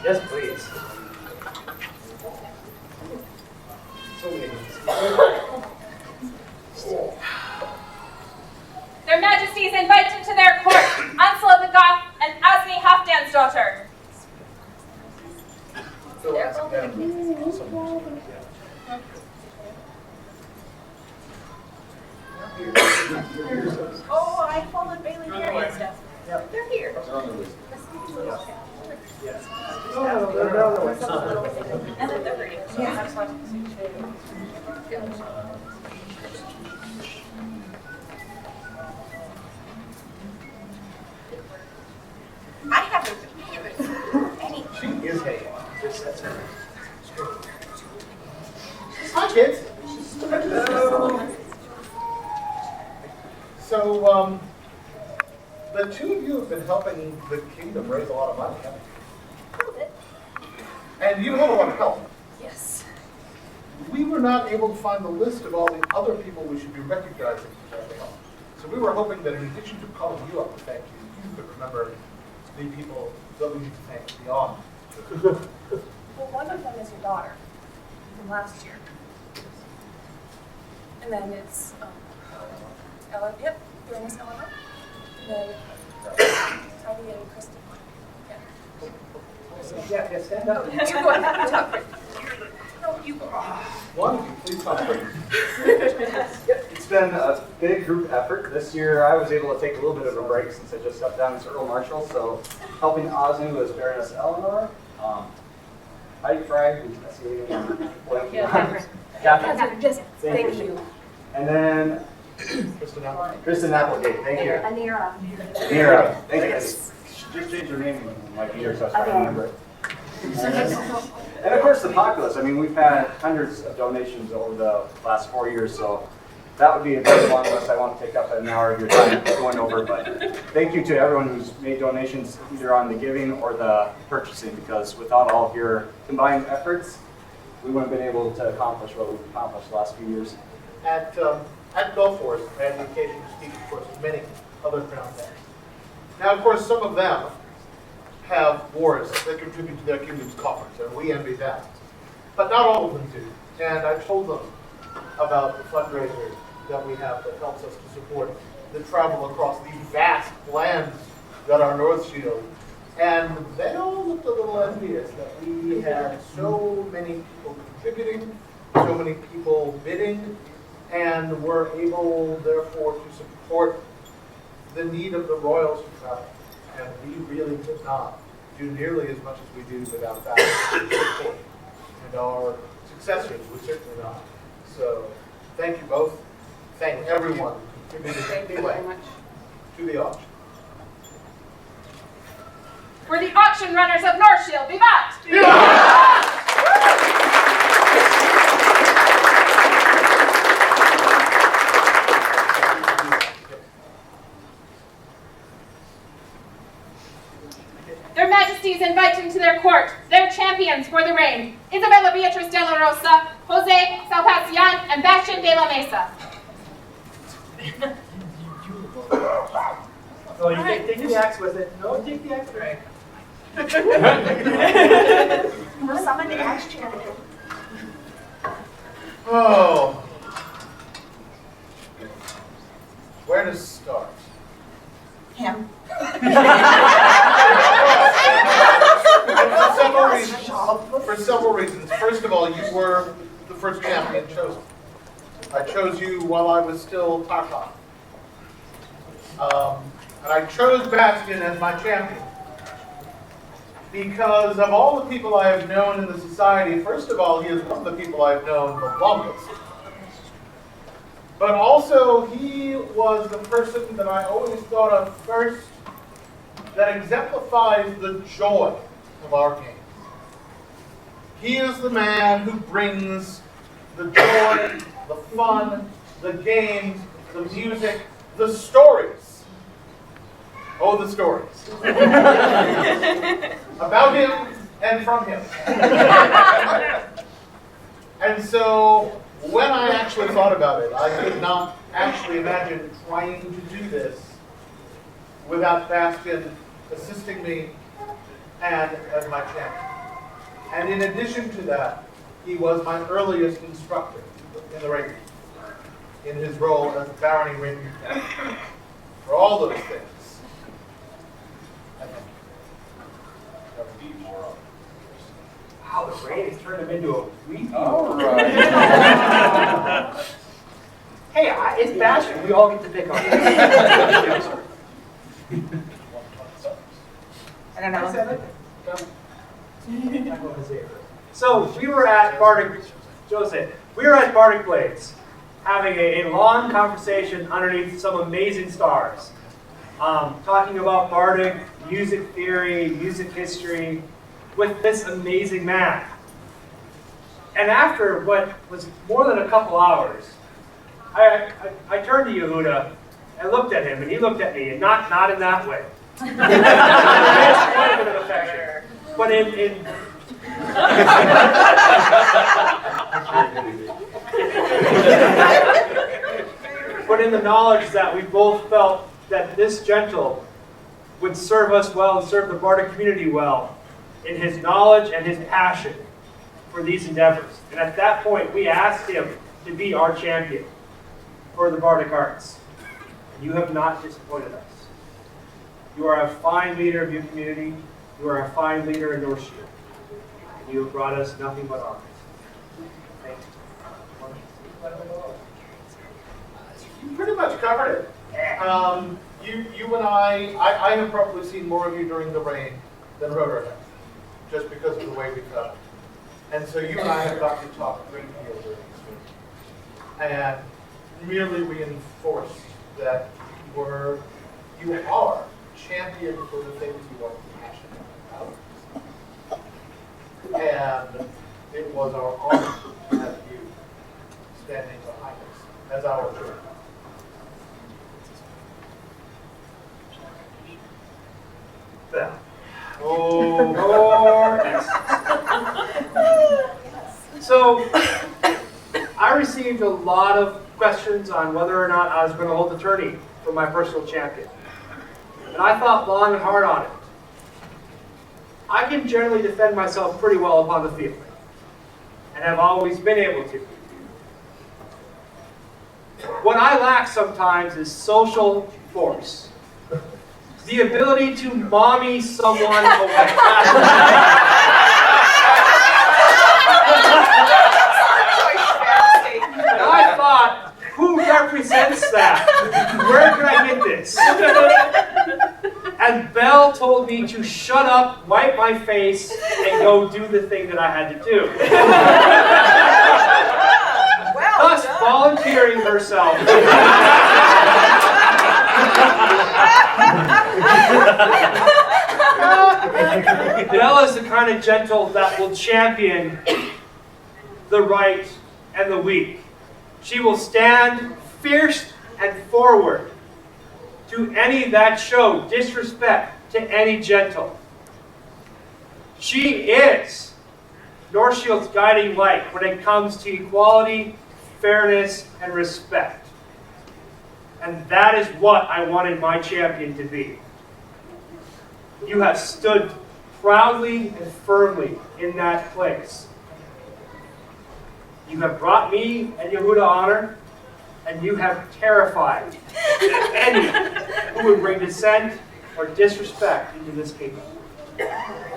Yes, please. Their Majesties invite into their court Ansela the Goth and Asni Halfdan's daughter. Oh, I followed Bailey Perry and stuff. They're here. Yes. And then they're reading. Yeah. Hi, kids. So, the two of you have been helping the kingdom raise a lot of money, haven't you? And you have a lot of help. Yes. We were not able to find the list of all the other people we should be recognizing for their help. So we were hoping that in addition to calling you up to thank you, you could remember the people that we need to thank beyond. Well, one of them is your daughter from last year. And then it's Ellen, yep, Baroness Eleanor. And then Tiny and Kristen. Yeah, stand up. You go ahead and talk. No, you go. One of you, please talk first. It's been a big group effort. This year I was able to take a little bit of a break since I just stepped down as Earl Marshal. So helping Oznu was Baroness Eleanor, Heidi Fry, who's Catherine, just thank you. And then Kristen Applegate, thank you. Anira. Anira, thank you. Just changed her name in like a year, so I was trying to remember it. And of course the populace. I mean, we've had hundreds of donations over the last 4 years, so that would be a very long list. I won't take up an hour of your time going over, but thank you to everyone who's made donations either on the giving or the purchasing, because without all of your combined efforts, we wouldn't have been able to accomplish what we've accomplished the last few years. At Gulf Force, I had the occasion to speak, of course, with many other crown princes. Now, of course, some of them have wars that contribute to their kingdom's coffers, and we envy that. But not all of them do. And I told them about the fundraiser that we have that helps us to support the travel across these vast lands that are Northshield. And they all looked a little envious that we had so many people contributing, so many people bidding, and were able, therefore, to support the need of the royals to travel. And we really could not do nearly as much as we do without that support. And our successors would certainly not. So thank you both. Thank everyone who contributed anyway to the auction. For the auction runners of Northshield, vivat! Their Majesties invite into their court their champions for the reign, Isabella Beatriz de la Rosa, Jose Salpacian, and Bastian de la Mesa. Oh, you take the axe with it. No, take the X-ray. We'll summon the axe champion. Oh. Where to start? Him. For several reasons. First of all, you were the first champion chosen. I chose you while I was still Tarkov. And I chose Bastian as my champion because of all the people I have known in the society. First of all, he is one of the people I have known the longest. But also, he was the person that I always thought of first that exemplifies the joy of our games. He is the man who brings the joy, the fun, the games, the music, the stories. Oh, the stories. About him and from him. And so, when I actually thought about it, I could not actually imagine trying to do this without Bastian assisting me and as my champion. And in addition to that, he was my earliest instructor in the rapier, in his role as barony rapier. For all those things, I think that would be more of. Wow, the rain has turned him into a wheat. All right. Hey, it's Bastian. We all get to pick on him. I don't know. So we were at Bardic, Jose, we were at Bardic Blades, having a long conversation underneath some amazing stars, talking about Bardic, music theory, music history, with this amazing man. And after what was more than a couple hours, I turned to Yehuda and looked at him, and he looked at me, and not in that way. But but in the knowledge that we both felt that this gentle would serve us well and serve the Bardic community well in his knowledge and his passion for these endeavors. And at that point, we asked him to be our champion for the Bardic arts. And you have not disappointed us. You are a fine leader of your community. You are a fine leader in Northshield. And you have brought us nothing but honors. Thank you. You pretty much covered it. You and I have probably seen more of you during the rain than Rotor has, just because of the way we felt. And so you and I have got to talk a great deal during this week. And merely reinforce that you are champion for the things you are passionate about. And it was our honor to have you standing behind us as our leader. Bell. Oh, So, I received a lot of questions on whether or not I was going to hold the tourney for my personal champion. And I thought long and hard on it. I can generally defend myself pretty well upon the field, and have always been able to. What I lack sometimes is social force. The ability to mommy someone away. And I thought, who represents that? Where can I get this? And Belle told me to shut up, wipe my face, and go do the thing that I had to do. Thus volunteering herself. Belle is the kind of gentle that will champion the right and the weak. She will stand fierce and forward to any that show disrespect to any gentle. She is Northshield's guiding light when it comes to equality, fairness, and respect. And that is what I wanted my champion to be. You have stood proudly and firmly in that place. You have brought me and Yehuda honor, and you have terrified any who would bring dissent or disrespect into this kingdom.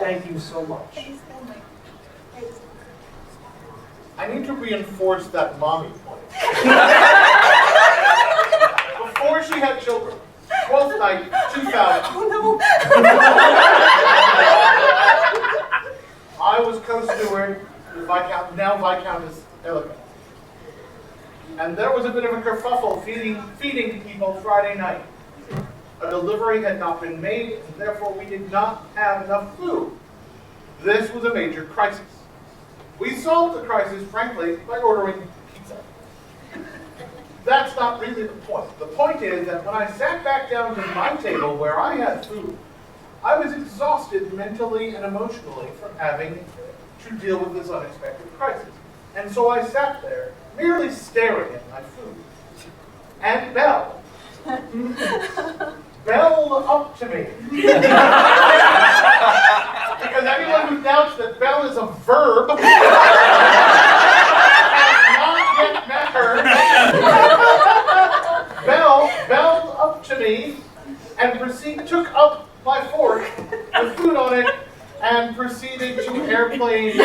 Thank you so much. I need to reinforce that mommy point. Before she had children, 12th night, 2000. Oh no! I was co-steward with Viscount, now Viscountess Ellicott. And there was a bit of a kerfuffle feeding people Friday night. A delivery had not been made, and therefore we did not have enough food. This was a major crisis. We solved the crisis, frankly, by ordering pizza. That's not really the point. The point is that when I sat back down to my table where I had food, I was exhausted mentally and emotionally from having to deal with this unexpected crisis. And so I sat there, merely staring at my food. And Belle up to me. Because anyone who doubts that Belle is a verb has not yet met her. Belle up to me and took up my fork with food on it and proceeded to airplane.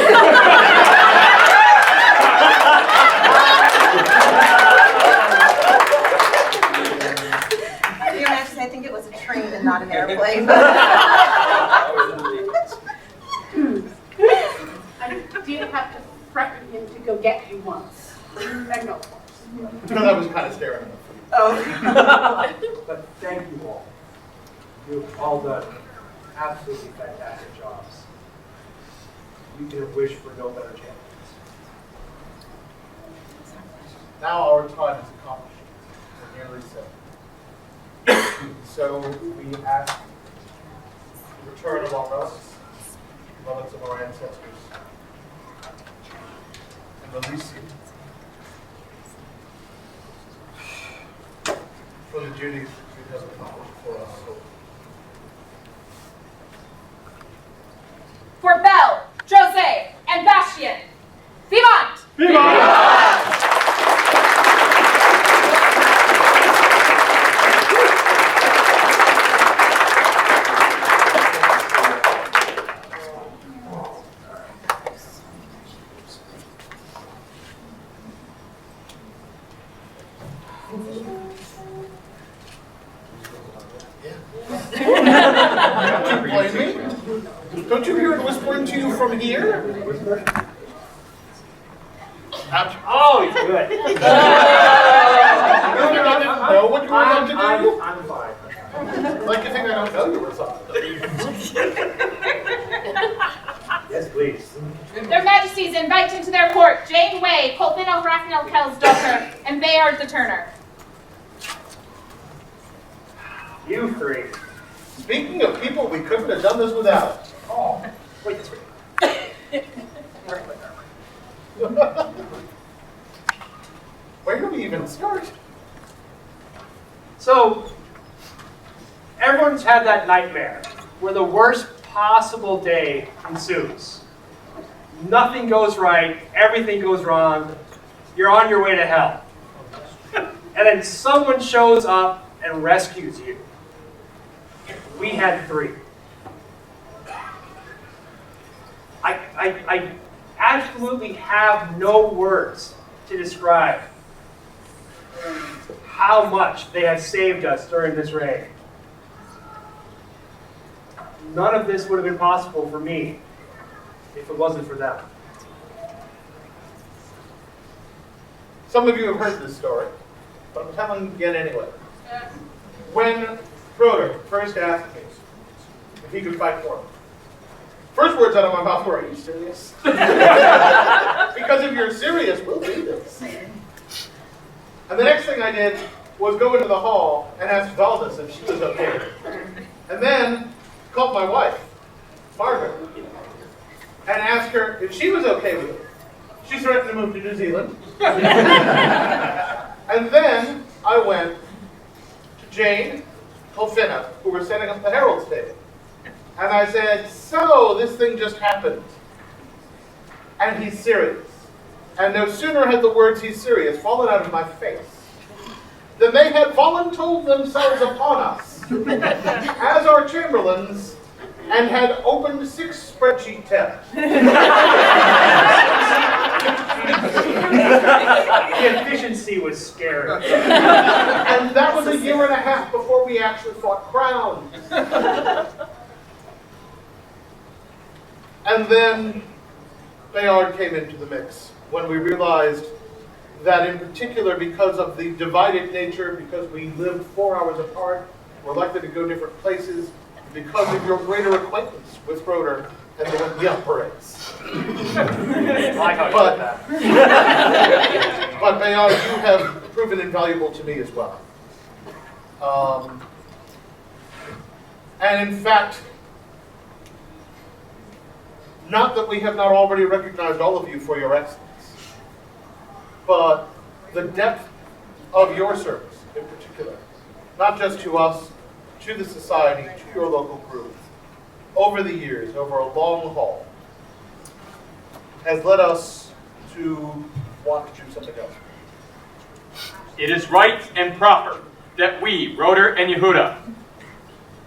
Your Majesty, I think it was a train and not an airplane. I did have to threaten him to go get you once. And no, of course. Because I was kind of staring at the food. Oh. But thank you all. You've all done absolutely fantastic jobs. we could have wished for no better champions. Now our time is accomplished. We're nearly set. So we ask the return of our relics of our ancestors, and release you for the duties that you have accomplished for us. For Belle, Jose, and Bastien, vivant! Vivant! Don't you blame me? Don't you hear it whispering to you from here? Oh, he's good. You didn't know what you were about to do? I'm fine. Like you think I don't know you were something. Yes, please. Their Majesties invite into their court Jane Way, Colvin O'Rathnell-Kell's daughter, and Bayard the Turner. You three. Speaking of people we couldn't have done this without. Oh, wait, this way. Where do we even start? So, everyone's had that nightmare where the worst possible day ensues. Nothing goes right, everything goes wrong, you're on your way to hell. And then someone shows up and rescues you. We had three. I absolutely have no words to describe how much they have saved us during this reign. None of this would have been possible for me if it wasn't for them. Some of you have heard this story, but I'm telling you again anyway. When Frodo first asked me if he could fight for him, first words out of my mouth were, "Are you serious?" Because if you're serious, we'll do this. And the next thing I did was go into the hall and ask Valdis if she was okay with it. And then called my wife, Margaret, and asked her if she was okay with it. She threatened to move to New Zealand. And then I went to Jane, Colfinna, who were setting up the Herald's table. And I said, "So, this thing just happened. And he's serious." And no sooner had the words "he's serious" fallen out of my face than they had voluntold themselves upon us as our chamberlains and had opened 6 spreadsheet tabs. The efficiency was scary. And that was a year and a half before we actually fought crowns. And then Bayard came into the mix when we realized that in particular because of the divided nature, because we lived 4 hours apart, we're likely to go different places, because of your greater acquaintance with Frodo and the operates. But Bayard, you have proven invaluable to me as well. And in fact, not that we have not already recognized all of you for your excellence, but the depth of your service in particular, not just to us, to the society, to your local group, over the years, over a long haul, has led us to want to do something else. It is right and proper that we, Roder and Yehuda,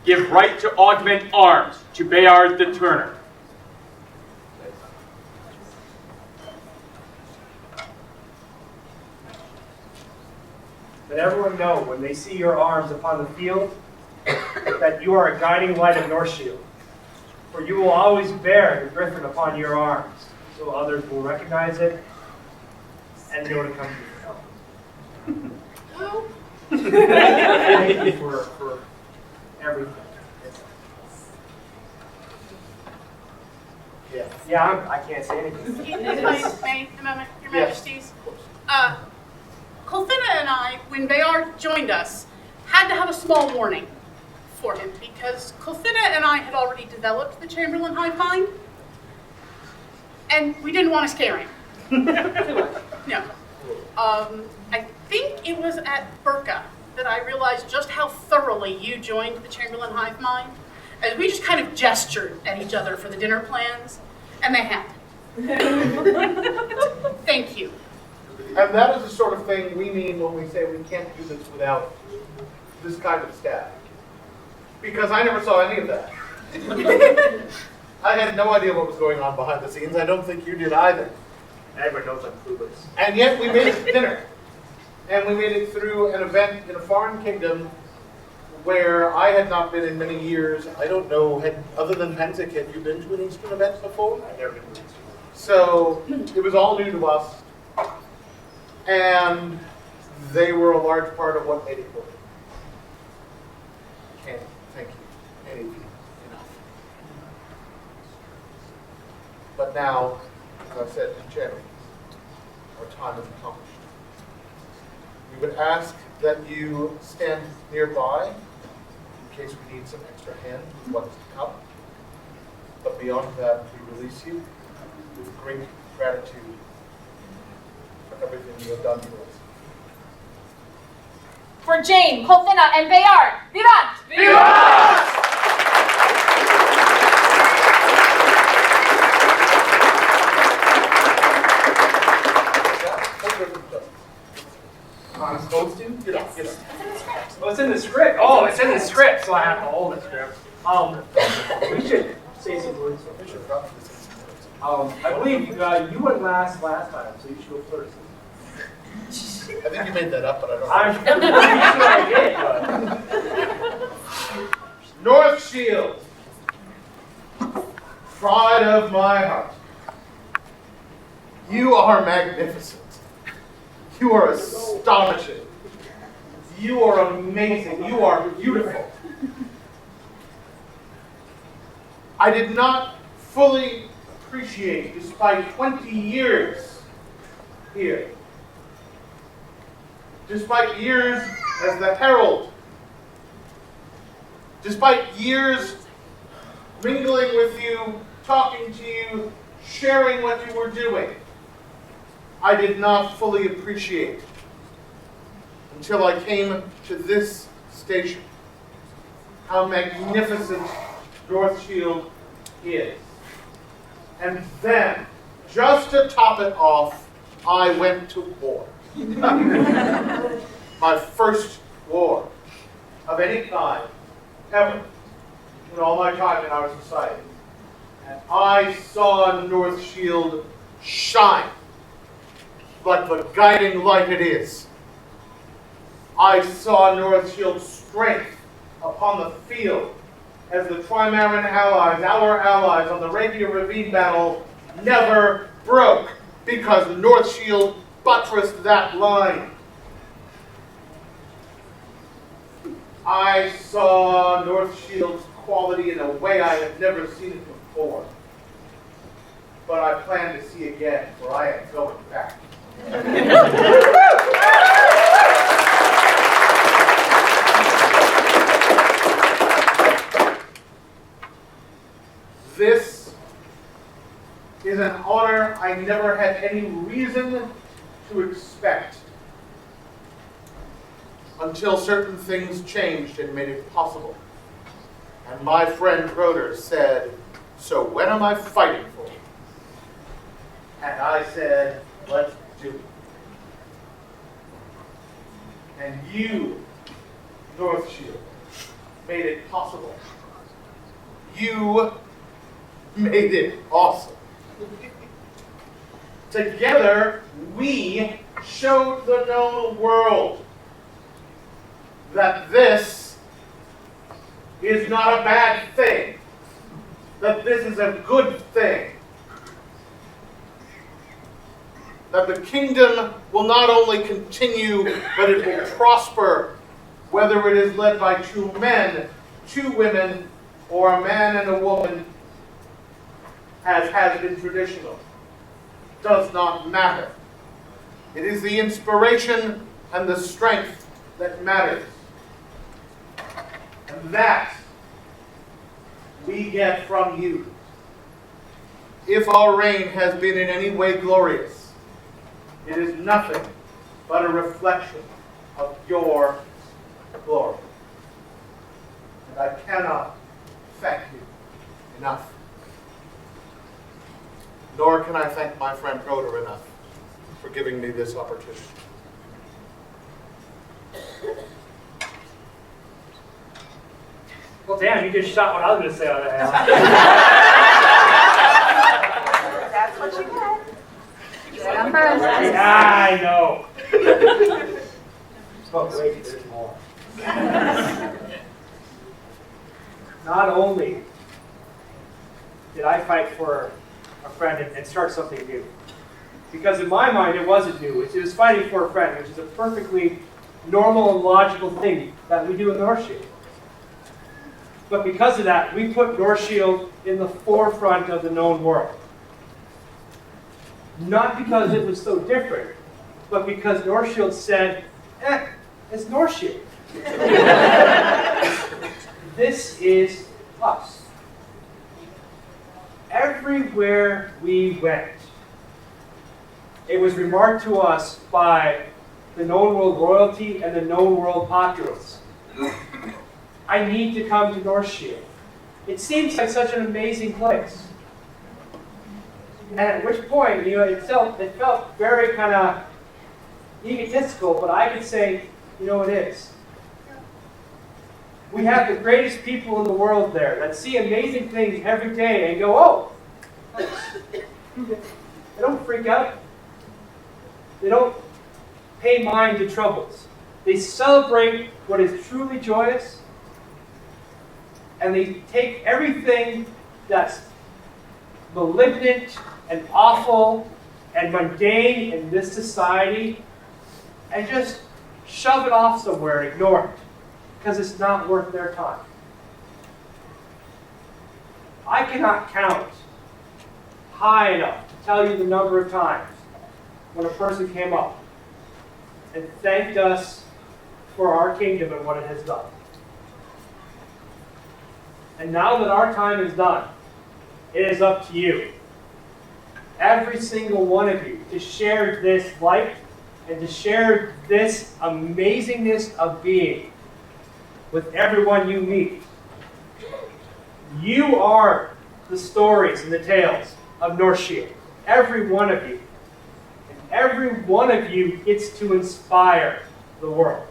give right to augment arms to Bayard the Turner. Let everyone know when they see your arms upon the field that you are a guiding light of Northshield. For you will always bear the griffin upon your arms, so others will recognize it and know to come to your help. Thank you for everything. Yes. Yeah, I can't say anything. If I may, a moment, Your Yes. Majesties. Colfinna and I, when Bayard joined us, had to have a small warning for him because Colfinna and I had already developed the Chamberlain hive mind, and we didn't want to scare him. No. I think it was at Burka that I realized just how thoroughly you joined the Chamberlain hive mind, as we just kind of gestured at each other for the dinner plans, and they had. Thank you. And that is the sort of thing we mean when we say we can't do this without this kind of staff. Because I never saw any of that. I had no idea what was going on behind the scenes. I don't think you did either. Everyone knows I'm clueless. And yet we made it to dinner. And we made it through an event in a foreign kingdom where I had not been in many years. I don't know, other than Penzic, had you been to an Eastern event before? I've never been to Eastern. So it was all new to us. And they were a large part of what made it work. Can't thank you, any of you, enough. But now, as I said to Jeremy, our time is accomplished. We would ask that you stand nearby in case we need some extra hands with what is to come. But beyond that, we release you with great gratitude for everything you have done for us. For Jane, Colfinna, and Bayard, vivant! Vivant! I'm supposed to? Yes. Yes. It's in the script. Oh, it's in the script. Oh, it's in the script, so I have to hold the script. We should say some words. We should probably say some words. I believe you went last time, so you should go first. I think you made that up, but I don't know. I'm pretty sure I did, but... Northshield, pride of my heart. You are magnificent. You are astonishing. You are amazing. You are beautiful. I did not fully appreciate, despite 20 years here, despite years as the herald, despite years mingling with you, talking to you, sharing what you were doing, I did not fully appreciate until I came to this station how magnificent Northshield is. And then, just to top it off, I went to war. My first war of any kind, ever, in all my time in our society. And I saw Northshield shine like the guiding light it is. I saw Northshield's strength upon the field as the Trimaran allies, our allies on the Rapier Ravine battle, never broke because Northshield buttressed that line. I saw Northshield's quality in a way I had never seen it before. But I plan to see again, for I am going back. This is an honor I never had any reason to expect until certain things changed and made it possible. And my friend Broder said, "So when am I fighting for?" And I said, "Let's do it." And you, Northshield, made it possible. You made it awesome. Together, we showed the known world that this is not a bad thing, that this is a good thing, that the kingdom will not only continue, but it will prosper, whether it is led by 2 men, 2 women, or a man and a woman. as has been traditional, does not matter. It is the inspiration and the strength that matters. And that we get from you. If our reign has been in any way glorious, it is nothing but a reflection of your glory. And I cannot thank you enough. Nor can I thank my friend Proder enough for giving me this opportunity. Well, damn, you just shot what I was going to say on that. That's what you get. Yeah, first. I know. But wait, there's more. Not only did I fight for a friend and start something new, because in my mind it wasn't new. It was fighting for a friend, which is a perfectly normal and logical thing that we do in Northshield. But because of that, we put Northshield in the forefront of the known world. Not because it was so different, but because Northshield said, it's Northshield. This is us. Everywhere we went, it was remarked to us by the known world royalty and the known world populace. I need to come to Northshield. It seems like such an amazing place. And at which point, it felt very kind of egotistical, but I could say, it is. We have the greatest people in the world there that see amazing things every day and go, oh, thanks. They don't freak out. They don't pay mind to troubles. They celebrate what is truly joyous, and they take everything that's malignant and awful and mundane in this society and just shove it off somewhere and ignore it because it's not worth their time. I cannot count high enough to tell you the number of times when a person came up and thanked us for our kingdom and what it has done. And now that our time is done, it is up to you, every single one of you, to share this light and to share this amazingness of being with everyone you meet. You are the stories and the tales of Northshield, every one of you. And every one of you gets to inspire the world.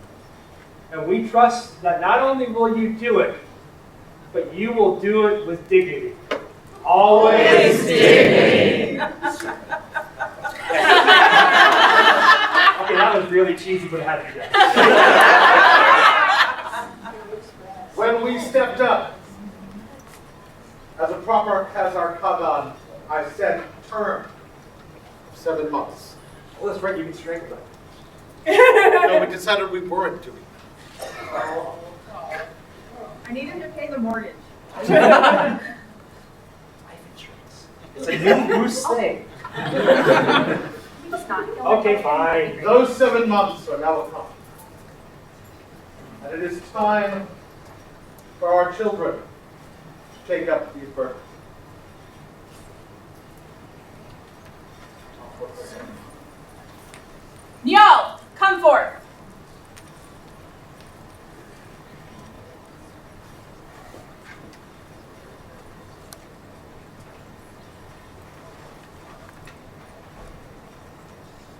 And we trust that not only will you do it, but you will do it with dignity. Always dignity. Okay, that was really cheesy, but I had to do that. When we stepped up as a proper Khazar Kagan, I set term of 7 months. Well, that's right, you can strengthen them. No, we decided we weren't doing I need him to pay the mortgage. Life insurance. It's a new Bruce thing. Okay, fine. Those 7 months are now come. And it is time for our children to take up these burdens. Niall, come forth.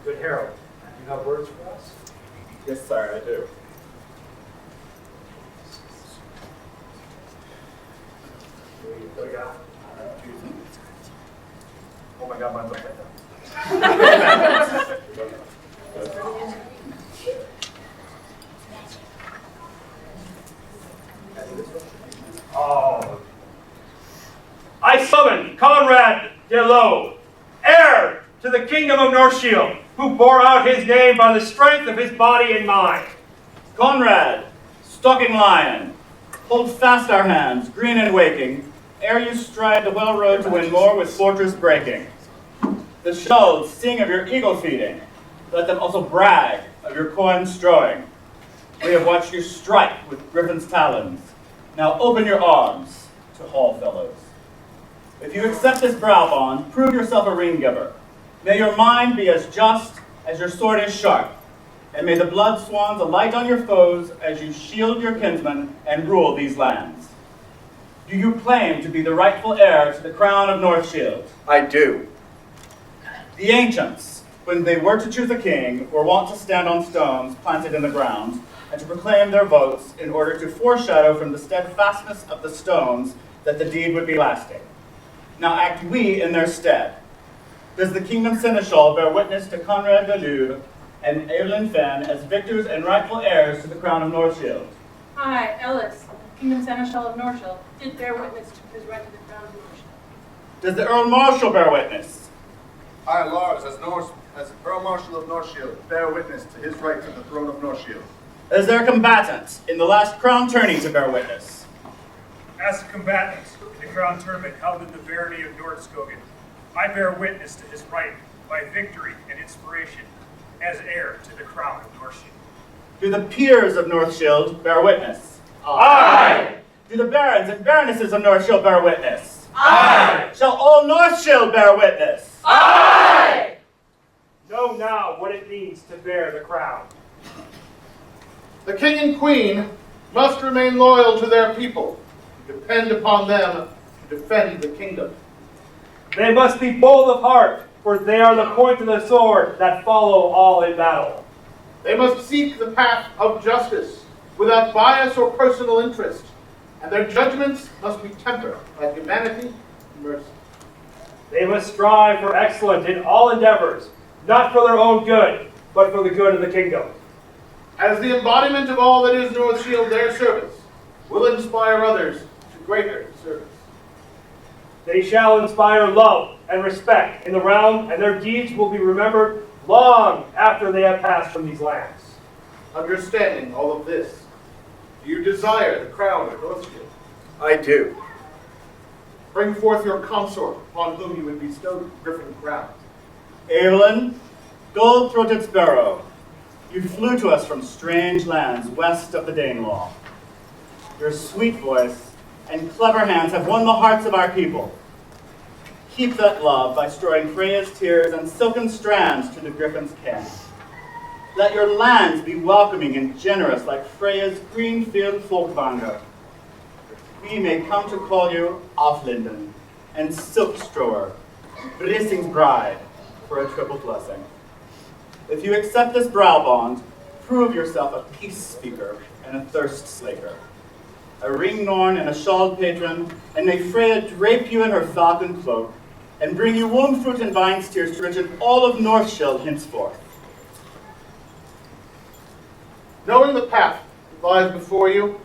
Good Harold, you have words for us? Yes, sir, I do. What do you got? Oh my God, mine's upside down. Oh. I summon Conrad Delot, heir to the kingdom of Northshield, who bore out his name by the strength of his body and mind. Conrad, stalking lion, hold fast our hands, green and waking, ere you stride the well road to win more with fortress breaking. The shells sing of your eagle feeding. Let them also brag of your coin strowing. We have watched you strike with griffin's talons. Now open your arms to haul fellows. If you accept this brow bond, prove yourself a ring giver. May your mind be as just as your sword is sharp, and may the blood swans alight on your foes as you shield your kinsmen and rule these lands. Do you claim to be the rightful heir to the crown of Northshield? I do. The ancients, when they were to choose a king, were wont to stand on stones planted in the ground, and to proclaim their votes in order to foreshadow from the steadfastness of the stones that the deed would be lasting. Now act we in their stead. Does the kingdom seneschal bear witness to Conrad de Lure and Evelyn Fenn as victors and rightful heirs to the crown of Northshield? I, Ellis, Kingdom Seneschal of Northshield, did bear witness to his right to the crown of Northshield. Does the Earl Marshal bear witness? I, Lars, as Earl Marshal of Northshield, bear witness to his right to the throne of Northshield. Is there a combatant in the last crown tourney to bear witness? As a combatant in the crown tournament held in the barony of Nordskogen, I bear witness to his right by victory and inspiration as heir to the crown of Northshield. Do the peers of Northshield bear witness? Aye. Do the barons and baronesses of Northshield bear witness? Aye. Shall all Northshield bear witness? Aye. Know now what it means to bear the crown. The king and queen must remain loyal to their people. Depend upon them to defend the kingdom. They must be bold of heart, for they are the point of the sword that follow all in battle. They must seek the path of justice without bias or personal interest, and their judgments must be tempered by humanity and mercy. They must strive for excellence in all endeavors, not for their own good, but for the good of the kingdom. As the embodiment of all that is Northshield, their service will inspire others to greater service. They shall inspire love and respect in the realm, and their deeds will be remembered long after they have passed from these lands. Understanding all of this, do you desire the crown of Northshield? I do. Bring forth your consort, upon whom you would bestow the griffin crown. Evelyn, gold-throated sparrow, you flew to us from strange lands west of the Danelaw. Your sweet voice and clever hands have won the hearts of our people. Keep that love by storing Freya's tears and silken strands to the griffin's ken. Let your lands be welcoming and generous like Freya's green-field folkvanger. We may come to call you Offlinden and Silkstrower, Brissing's bride, for a triple blessing. If you accept this brow bond, prove yourself a peace speaker and a thirst slaker. A ring-norn and a shawled patron, and may Freya drape you in her falcon cloak, and bring you warm fruit and vines tears to richen all of Northshield henceforth. Knowing the path that lies before you,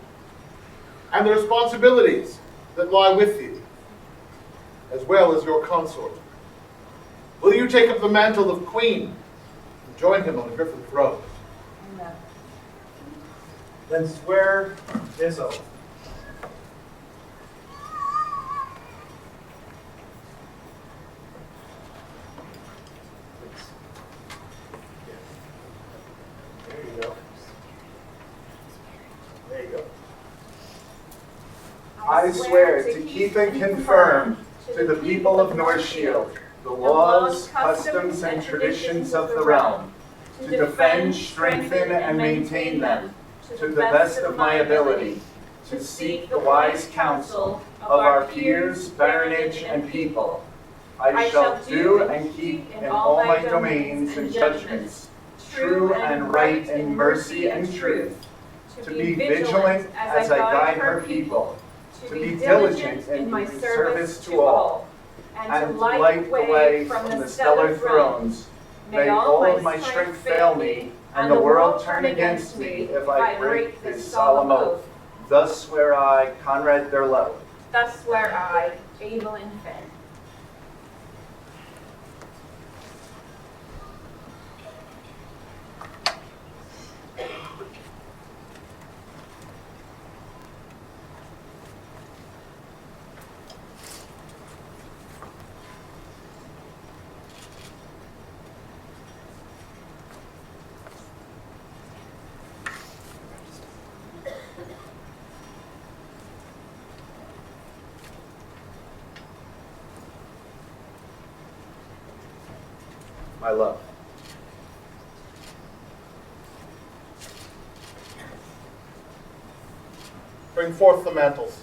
and the responsibilities that lie with you, as well as your consort, will you take up the mantle of queen and join him on the griffin throne? Then swear this oath. There you go. There you go. I swear to keep and confirm to the people of Northshield the laws, customs, and traditions of the realm, to defend, strengthen, and maintain them to the best of my ability, to seek the wise counsel of our peers, baronage, and people. I shall do and keep in all my domains and judgments, true and right in mercy and truth, to be vigilant as I guide her people, to be diligent in my service to all, and to light the way from the stellar thrones. May all of my strength fail me, and the world turn against me if I break this solemn oath. Thus swear I, Conrad Derlo. Thus swear I, Evelyn Fenn. my love. Bring forth the mantles.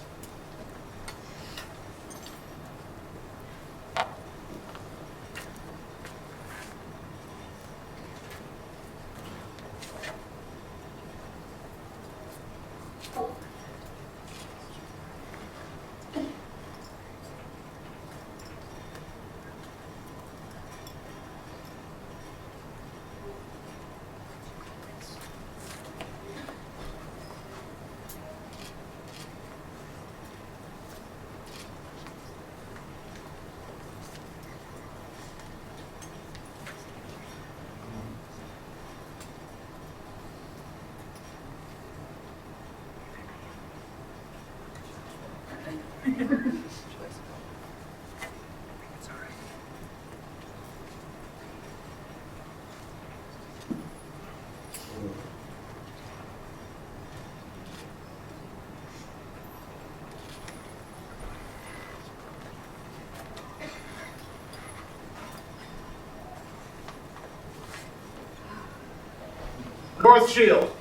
Northshield,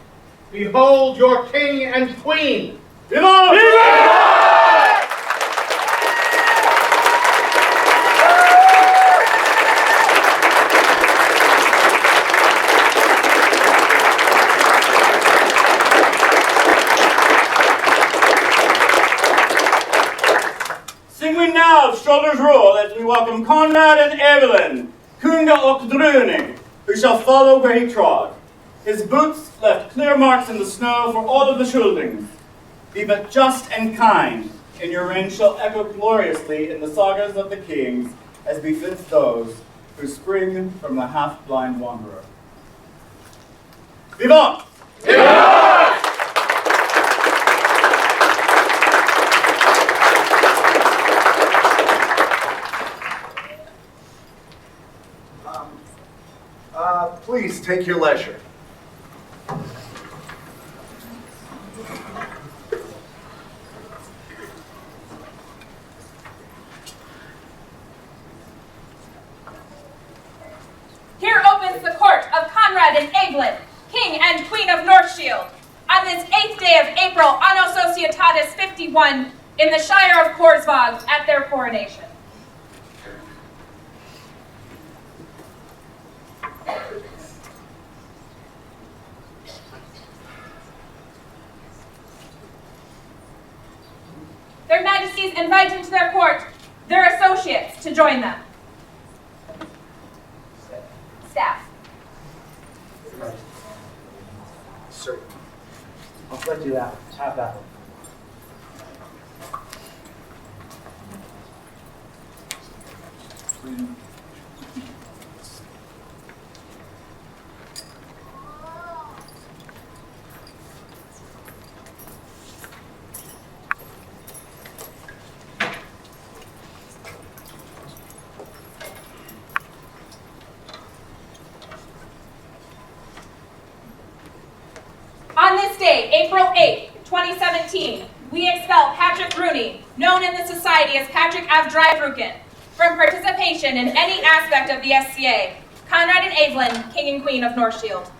behold your king and queen. Viva! Sing we now shoulders roll as we welcome Conrad and Evelyn, Kunga och Druning, who shall follow where he trod. His boots left clear marks in the snow for all of the Schuldings. Be but just and kind, and your reign shall echo gloriously in the sagas of the kings, as befits those who spring from the half-blind wanderer. Vivant! Vivant! Please take your leisure. Here opens the court of Conrad and Evelyn, King and Queen of Northshield, on this 8th day of April, Anno Societatis 51, in the Shire of Korsvag at their coronation. Their Majesties invite into their court their associates to join them. Staff. Sir, I'll let you have that one. On this day, April 8th, 2017, we expel Patrick Rooney, known in the society as Patrick Avdrivruken, from participation in any aspect of the SCA, Conrad and Evelyn, King and Queen of Northshield.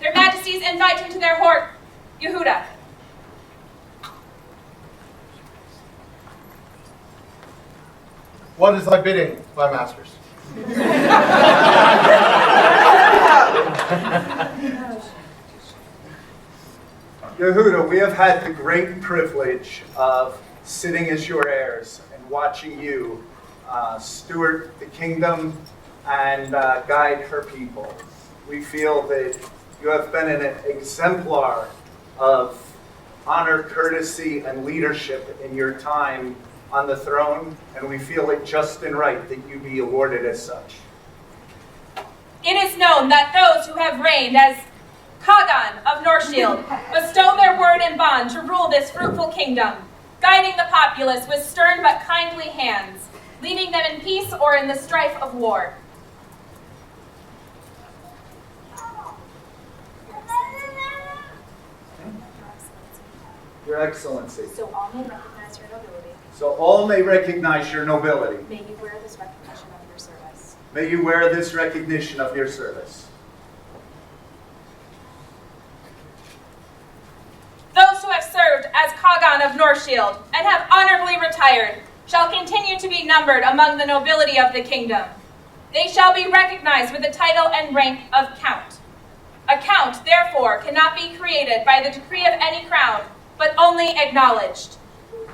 Their Majesties invite into their court Yehuda. What is thy bidding, my masters? Yehuda, we have had the great privilege of sitting as your heirs and watching you steward the kingdom and guide her people. We feel that you have been an exemplar of honor, courtesy, and leadership in your time on the throne, and we feel it just and right that you be awarded as such. It is known that those who have reigned as Kagan of Northshield bestow their word and bond to rule this fruitful kingdom, guiding the populace with stern but kindly hands, leaving them in peace or in the strife of war. Your Excellency. So all may recognize your nobility. So all may recognize your nobility. May you wear this recognition of your service. May you wear this recognition of your service. Those who have served as Kagan of Northshield and have honorably retired shall continue to be numbered among the nobility of the kingdom. They shall be recognized with the title and rank of Count. A Count, therefore, cannot be created by the decree of any crown, but only acknowledged.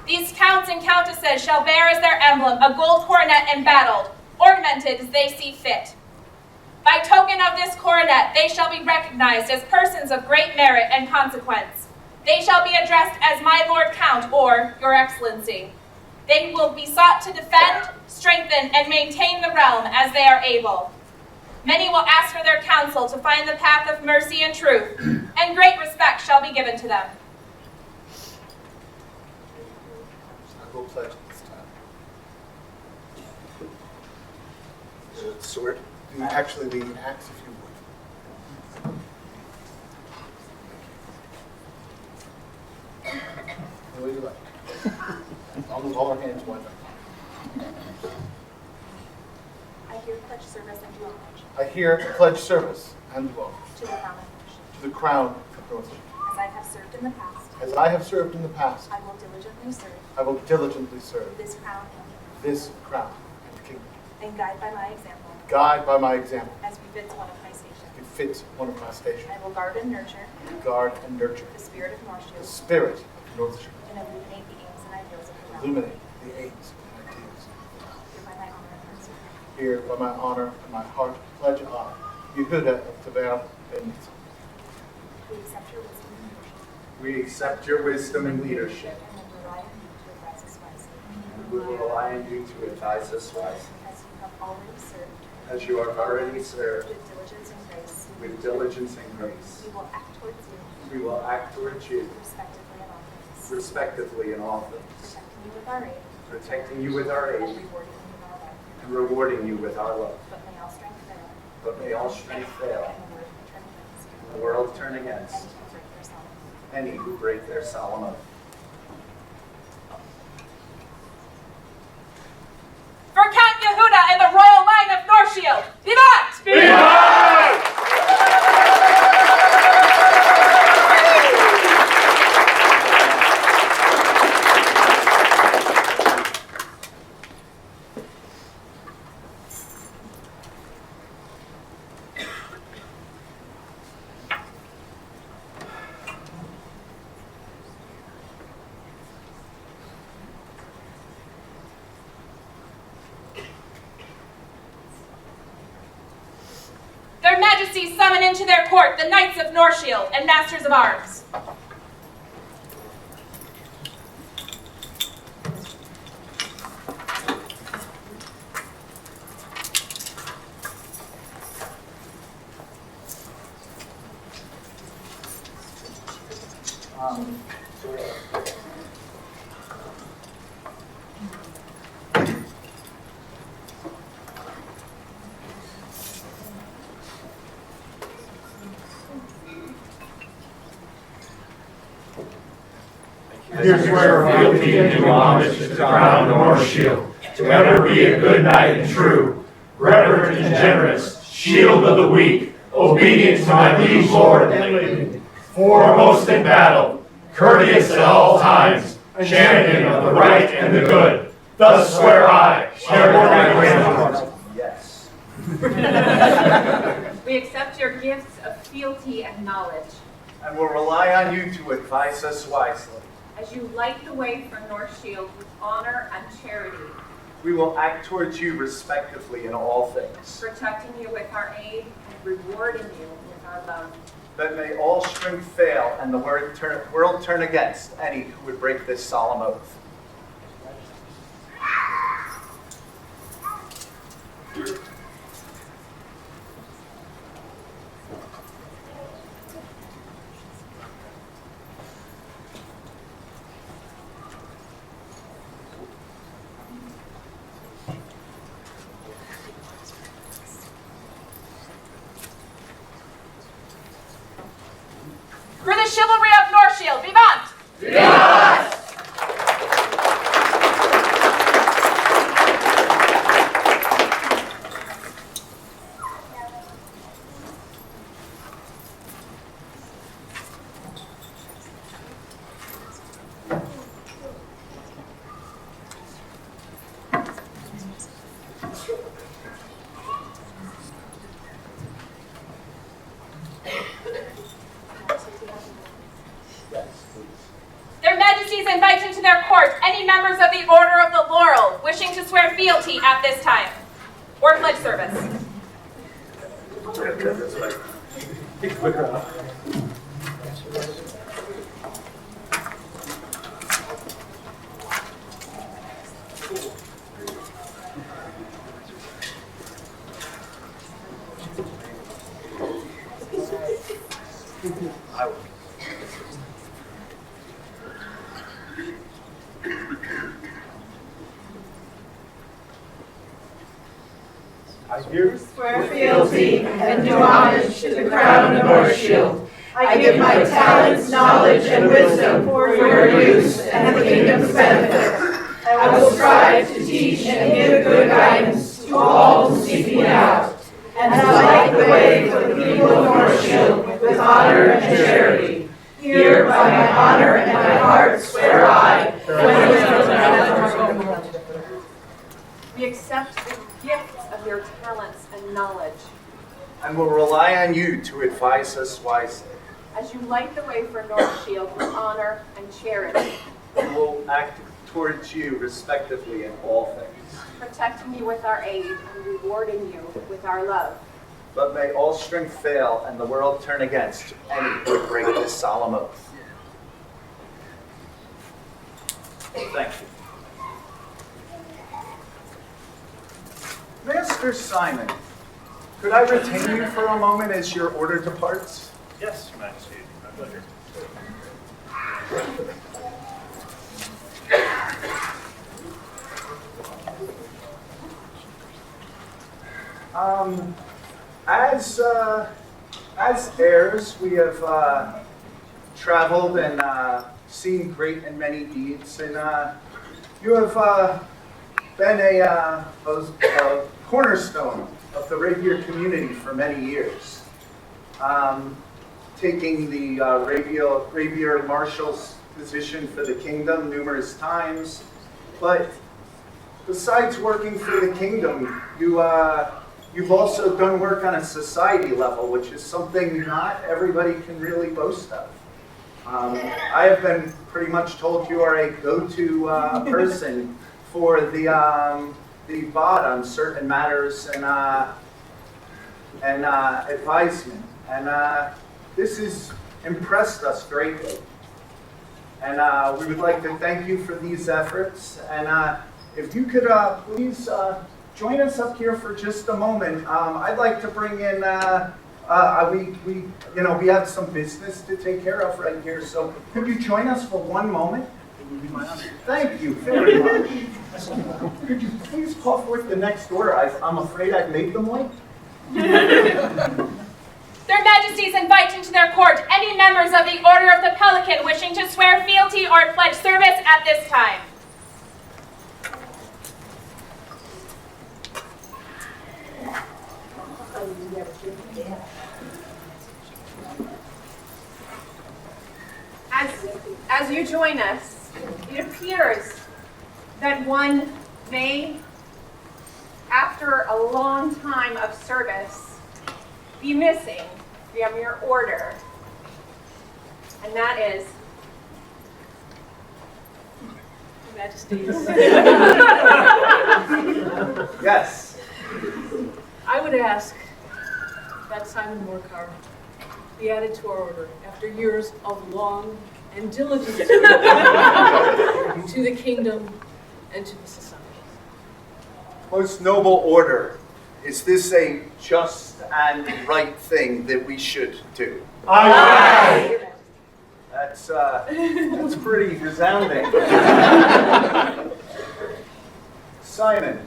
These Counts and Countesses shall bear as their emblem a gold coronet embattled, ornamented as they see fit. By token of this coronet, they shall be recognized as persons of great merit and consequence. They shall be addressed as my Lord Count or Your Excellency. They will be sought to defend, strengthen, and maintain the realm as they are able. Many will ask for their counsel to find the path of mercy and truth, and great respect shall be given to them. I will pledge this time. Sword. Actually, the axe, if you would. The way you like. All our hands one. I here pledge service and do homage. I here pledge service and do homage To the crown of Northshield. to the crown of Northshield. As I have served in the past. As I have served in the past, I will diligently serve. I will diligently serve This crown and kingdom. this crown and kingdom. And guide by my example. Guide by my example. As befits one of my station. Befits one of my station. I will guard and nurture. Guard and nurture The spirit of the Northshield. spirit of Northshield. And illuminate the aims and ideals of the realm. Illuminate the aims and ideals. Here by my honor and heart service. Here, by my honor and my heart, pledge I, Yehuda of Taber and We accept your wisdom and leadership. We accept your wisdom and leadership. And will rely on you to advise us wisely. And we will rely on you to advise us wisely. As you have already served. As you have already served With diligence and grace. with diligence and grace. We will act towards you. We will act towards you Respectively in all things. respectively in all things, Protecting you with our aid. protecting you with our And aid rewarding you with our love. and rewarding you with our love. But may all strength fail. But may all strength fail And the world turn and against. the world turn against And you break their solemn oath. any who break their solemn oath. For Count Yehuda and the royal line of Northshield, Vivant! Vivat! Their Majesties summon into their court the Knights of Northshield and Masters of Arms. Here's where fealty and due homage to the crown of Northshield, to ever be a good knight and true, reverent and generous, shield of the weak, obedient to my liege lord and lady, foremost in battle, courteous at all times, champion of the right and the good. Thus swear I, share my grandeur. Yes. We accept your gifts of fealty and knowledge. And will rely on you to advise us wisely. As you light the way for Northshield with honor and charity, We will act towards you respectively in all things. protecting you with our aid and rewarding you with our love. That may all strength fail and the world turn against any who would break this solemn oath. For the chivalry of Northshield, Vivant! Yes! Their Majesties invite into their court any members of the Order of the Laurel wishing to swear fealty at this time, or pledge service. I do swear fealty and do homage to the crown of Northshield. I give my talents, knowledge, and wisdom for your use and the kingdom's benefit. I will strive to teach and give good guidance to all who seek me out, and to light the way for the people of Northshield with honor and charity. Here, by my honor and my heart, swear I. We accept the gifts of your talents and knowledge and will rely on you to advise us wisely. as you light the way for Northshield with honor and charity, And will act towards you respectively in all things. protecting you with our aid and rewarding you with our love. But may all strength fail and the world turn against any who break this solemn oath. Thank you. Master Simon, could I retain you for a moment as your order departs? Yes, Your Majesty, my pleasure. As heirs, we have traveled and seen great and many deeds, and you have been a cornerstone of the Rapier community for many years, taking the Rapier Marshal's position for the kingdom numerous times. But besides working for the kingdom, you've also done work on a society level, which is something not everybody can really boast of. I have been pretty much told you are a go-to person for the VOD on certain matters and advisement, and this has impressed us greatly. And we would like to thank you for these efforts. And if you could please join us up here for just a moment. I'd like to bring in, we have some business to take care of right here. So could you join us for one moment? Thank you very much. Could you please call forth the next order? I'm afraid I've made them late. Their Majesties invite into their court any members of the Order of the Pelican wishing to swear fealty or pledge service at this time. As you join us, it appears that one may, after a long time of service, be missing from your order, and that is Your Majesties. Yes. I would ask that Simon Morcar be added to our order after years of long and diligent service to the kingdom and to the society. Most noble order, is this a just and right thing that we should do? Aye. That's pretty resounding. Simon,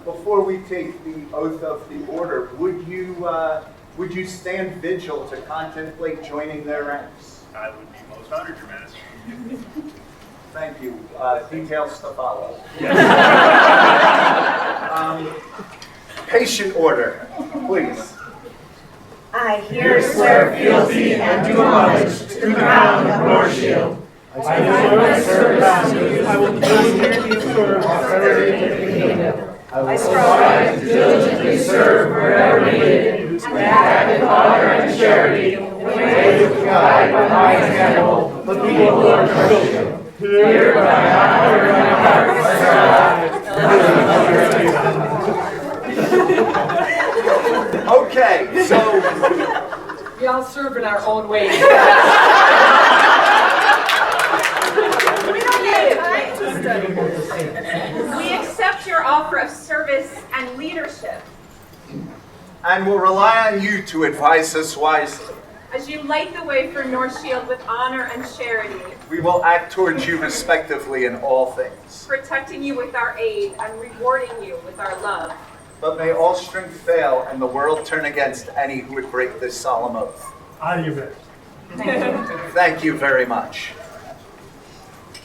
before we take the oath of the order, would you stand vigil to contemplate joining their ranks? I would be most honored, Your Majesty. Thank you. Details to follow. Patient order, please. I here swear fealty and do homage to the crown of Northshield. I deserve service. I will diligently serve prosperity in the kingdom. I will strive to diligently serve wherever needed, to act with honor and charity, in ways which guide by my example the people of Northshield. Here by my honor and my heart, Okay, so We all serve in our own ways. We accept your offer of service and leadership and will rely on you to advise us wisely. as you light the way for Northshield with honor and charity, We will act towards you respectively in all things. protecting you with our aid and rewarding you with our love. But may all strength fail and the world turn against any who would break this solemn oath. On your best. Thank you very much.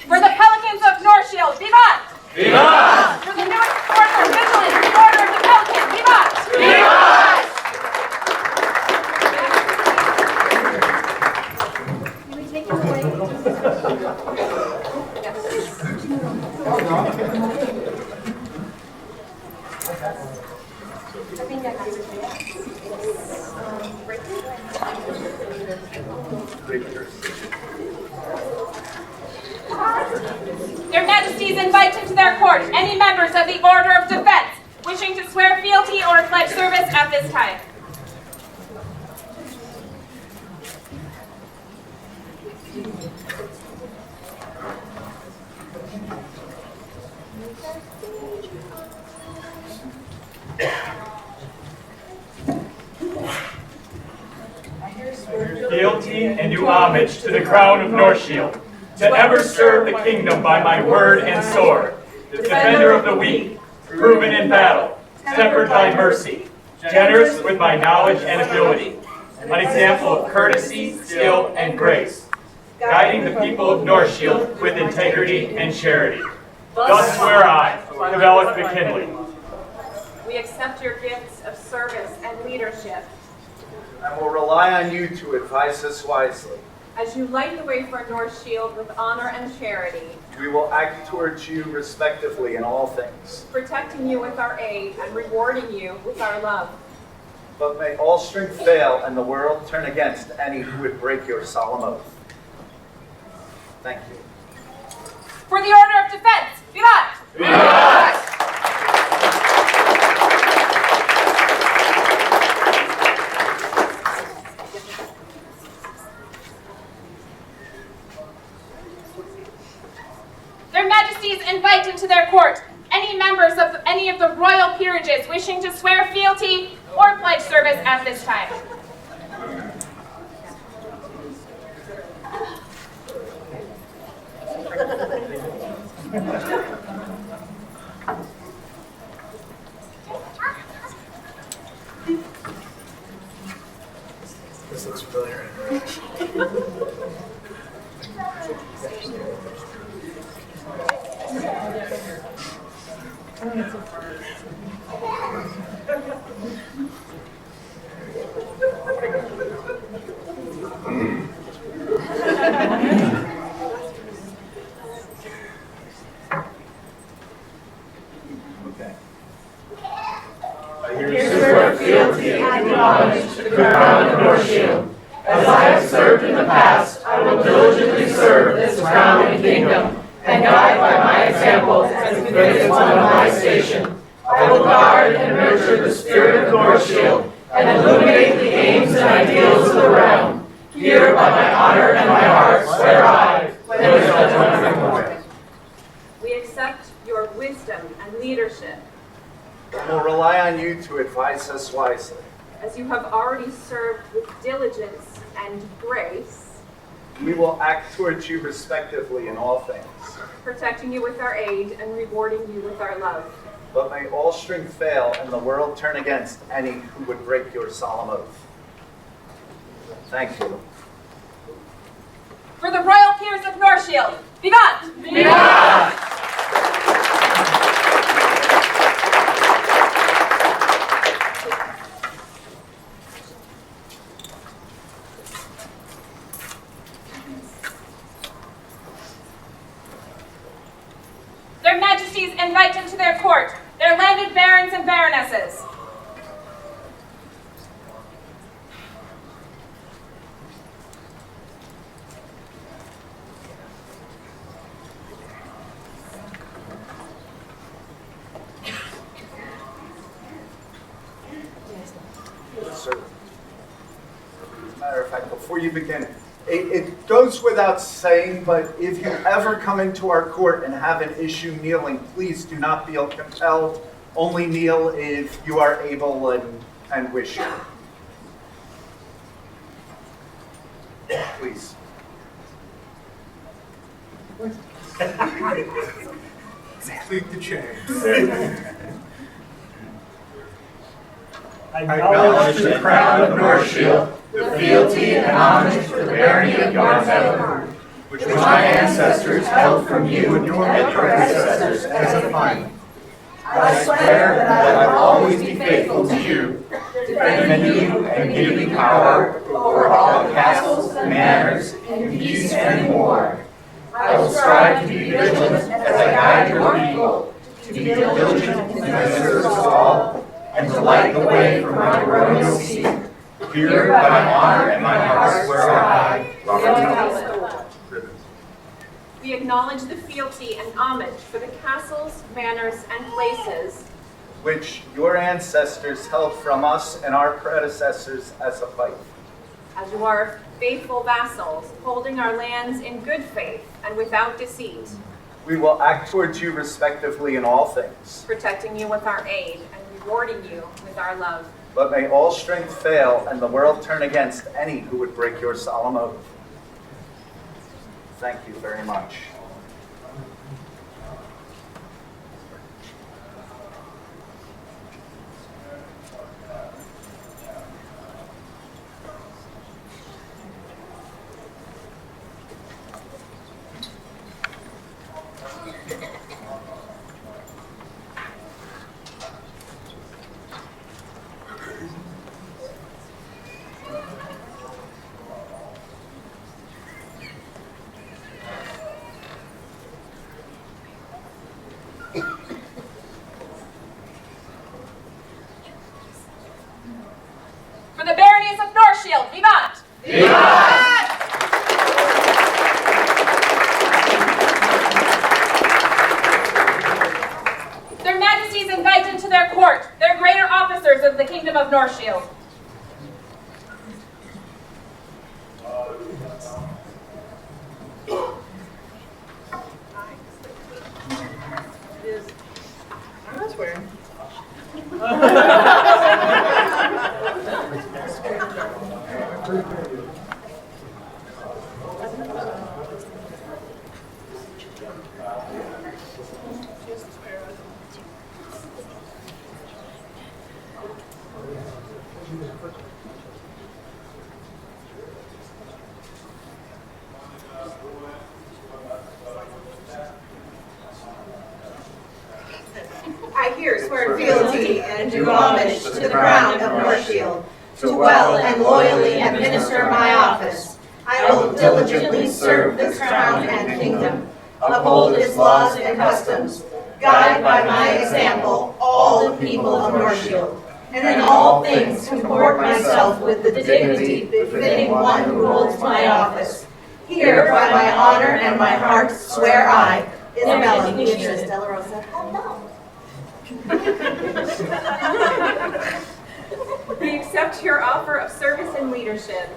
For the Pelicans of Northshield, vivat! Vivat! For the newest order, Vigilant, the Order of the Pelican, vivat! Vivat! Can we take him away? I think that's Their Majesties invite into their court any members of the Order of Defense wishing to swear fealty or pledge service at this time. Fealty and do homage to the crown of Northshield, to ever serve the kingdom by my word and sword, the defender of the weak, proven in battle, tempered by mercy, generous with my knowledge and ability, an example of courtesy, skill, and grace, guiding the people of Northshield with integrity and charity. Thus swear I, Develop McKinley. We accept your gifts of service and leadership And will rely on you to advise us wisely. as you light the way for Northshield with honor and charity, We will act towards you respectively in all things. protecting you with our aid and rewarding you with our love. But may all strength fail and the world turn against any who would break your solemn oath. Thank you. For the Order of Defense, vivat! Vivat! Their Majesties invite into their court any members of any of the royal peerages wishing to swear fealty or pledge service at this time. This looks familiar. Swear fealty and homage to the crown of Northshield. As I have served in the past, I will diligently serve this crown and kingdom, and guide by my example as the greatest one of my station. I will guard and nurture the spirit of Northshield, and illuminate the aims and ideals of the realm. Here by my honor and my heart swear I, We accept your wisdom and leadership And will rely on you to advise us wisely. as you have already served with diligence and grace, We will act towards you respectively in all things. protecting you with our aid and rewarding you with our love. But may all strength fail and the world turn against any who would break your solemn oath. Thank you. Northshield. Vivat! Vivat! Their Majesties invite into their court their landed barons and baronesses. Sir. As a matter of fact, before you begin, it goes without saying, but if you ever come into our court and have an issue kneeling, please do not feel compelled. Only kneel if you are able and wish to. Please. Clink the chains. I acknowledge the crown of Northshield, the fealty and homage to the barony of Korsvag, which my ancestors held from you and your predecessors as a fief. I swear that I will always be faithful to you, defending you and giving you power over all castles, manors, peace, and war. I will strive to be vigilant as I guide your people, to be diligent in the service of all, and to light the way for my royal seat. Here by my honor and my heart swear I, We acknowledge the fealty and homage for the castles, manors, and places which your ancestors held from us and our predecessors as a fief. as you are faithful vassals, holding our lands in good faith and without deceit, We will act towards you respectively in all things. protecting you with our aid and rewarding you with our love. But may all strength fail and the world turn against any who would break your solemn oath. Thank you very much. For the baronies of Northshield, vivat! Vivat! Their Majesties invite into their court their greater officers of the Kingdom of Northshield. That's weird. I here swear fealty and do homage to the crown of Northshield, to well and loyally administer my office. I will diligently serve this crown and kingdom, uphold its laws and customs, guide by my example all the people of Northshield, and in all things comport myself with the dignity befitting one who holds my office. Here by my honor and my heart swear I, Isabella Beatrice de la Rosa. We accept your offer of service and leadership.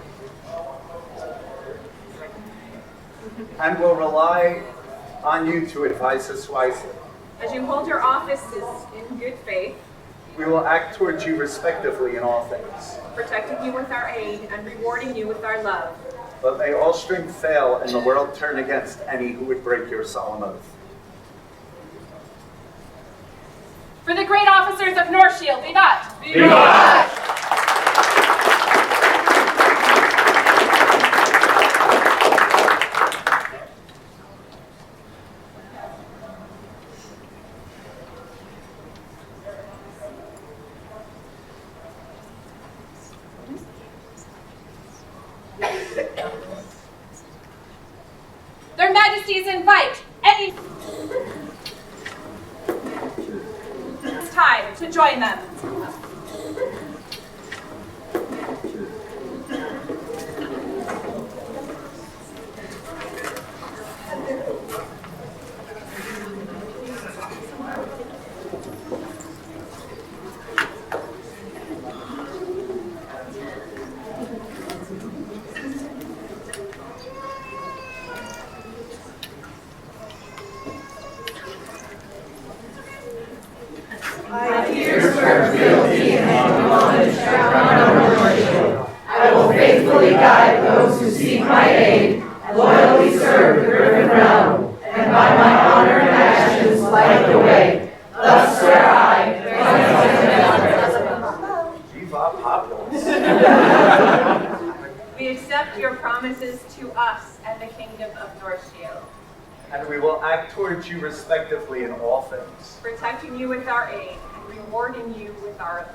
And will rely on you to advise us wisely. As you hold your offices in good faith, We will act towards you respectively in all things. protecting you with our aid and rewarding you with our love. But may all strength fail and the world turn against any who would break your solemn oath. For the great officers of Northshield, vivat! Vivat! Majesties invite any... It's time to join them. My tears were guilty and acknowledged the crown of Northshield. I will faithfully guide those who seek my aid, loyally serve the Griffin realm, and by my honor and actions light the way. Thus swear I, Viva Populus. We accept your promises to us and the kingdom of Northshield, And we will act towards you respectively in all things. protecting you with our aid and rewarding you with our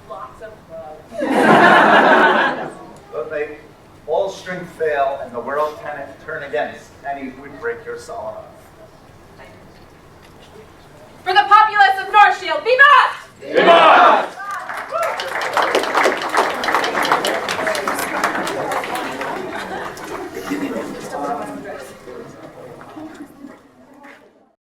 lots of love. But may all strength fail and the world turn against any who would break your solemn oath. For the populace of Northshield, be not! Be not!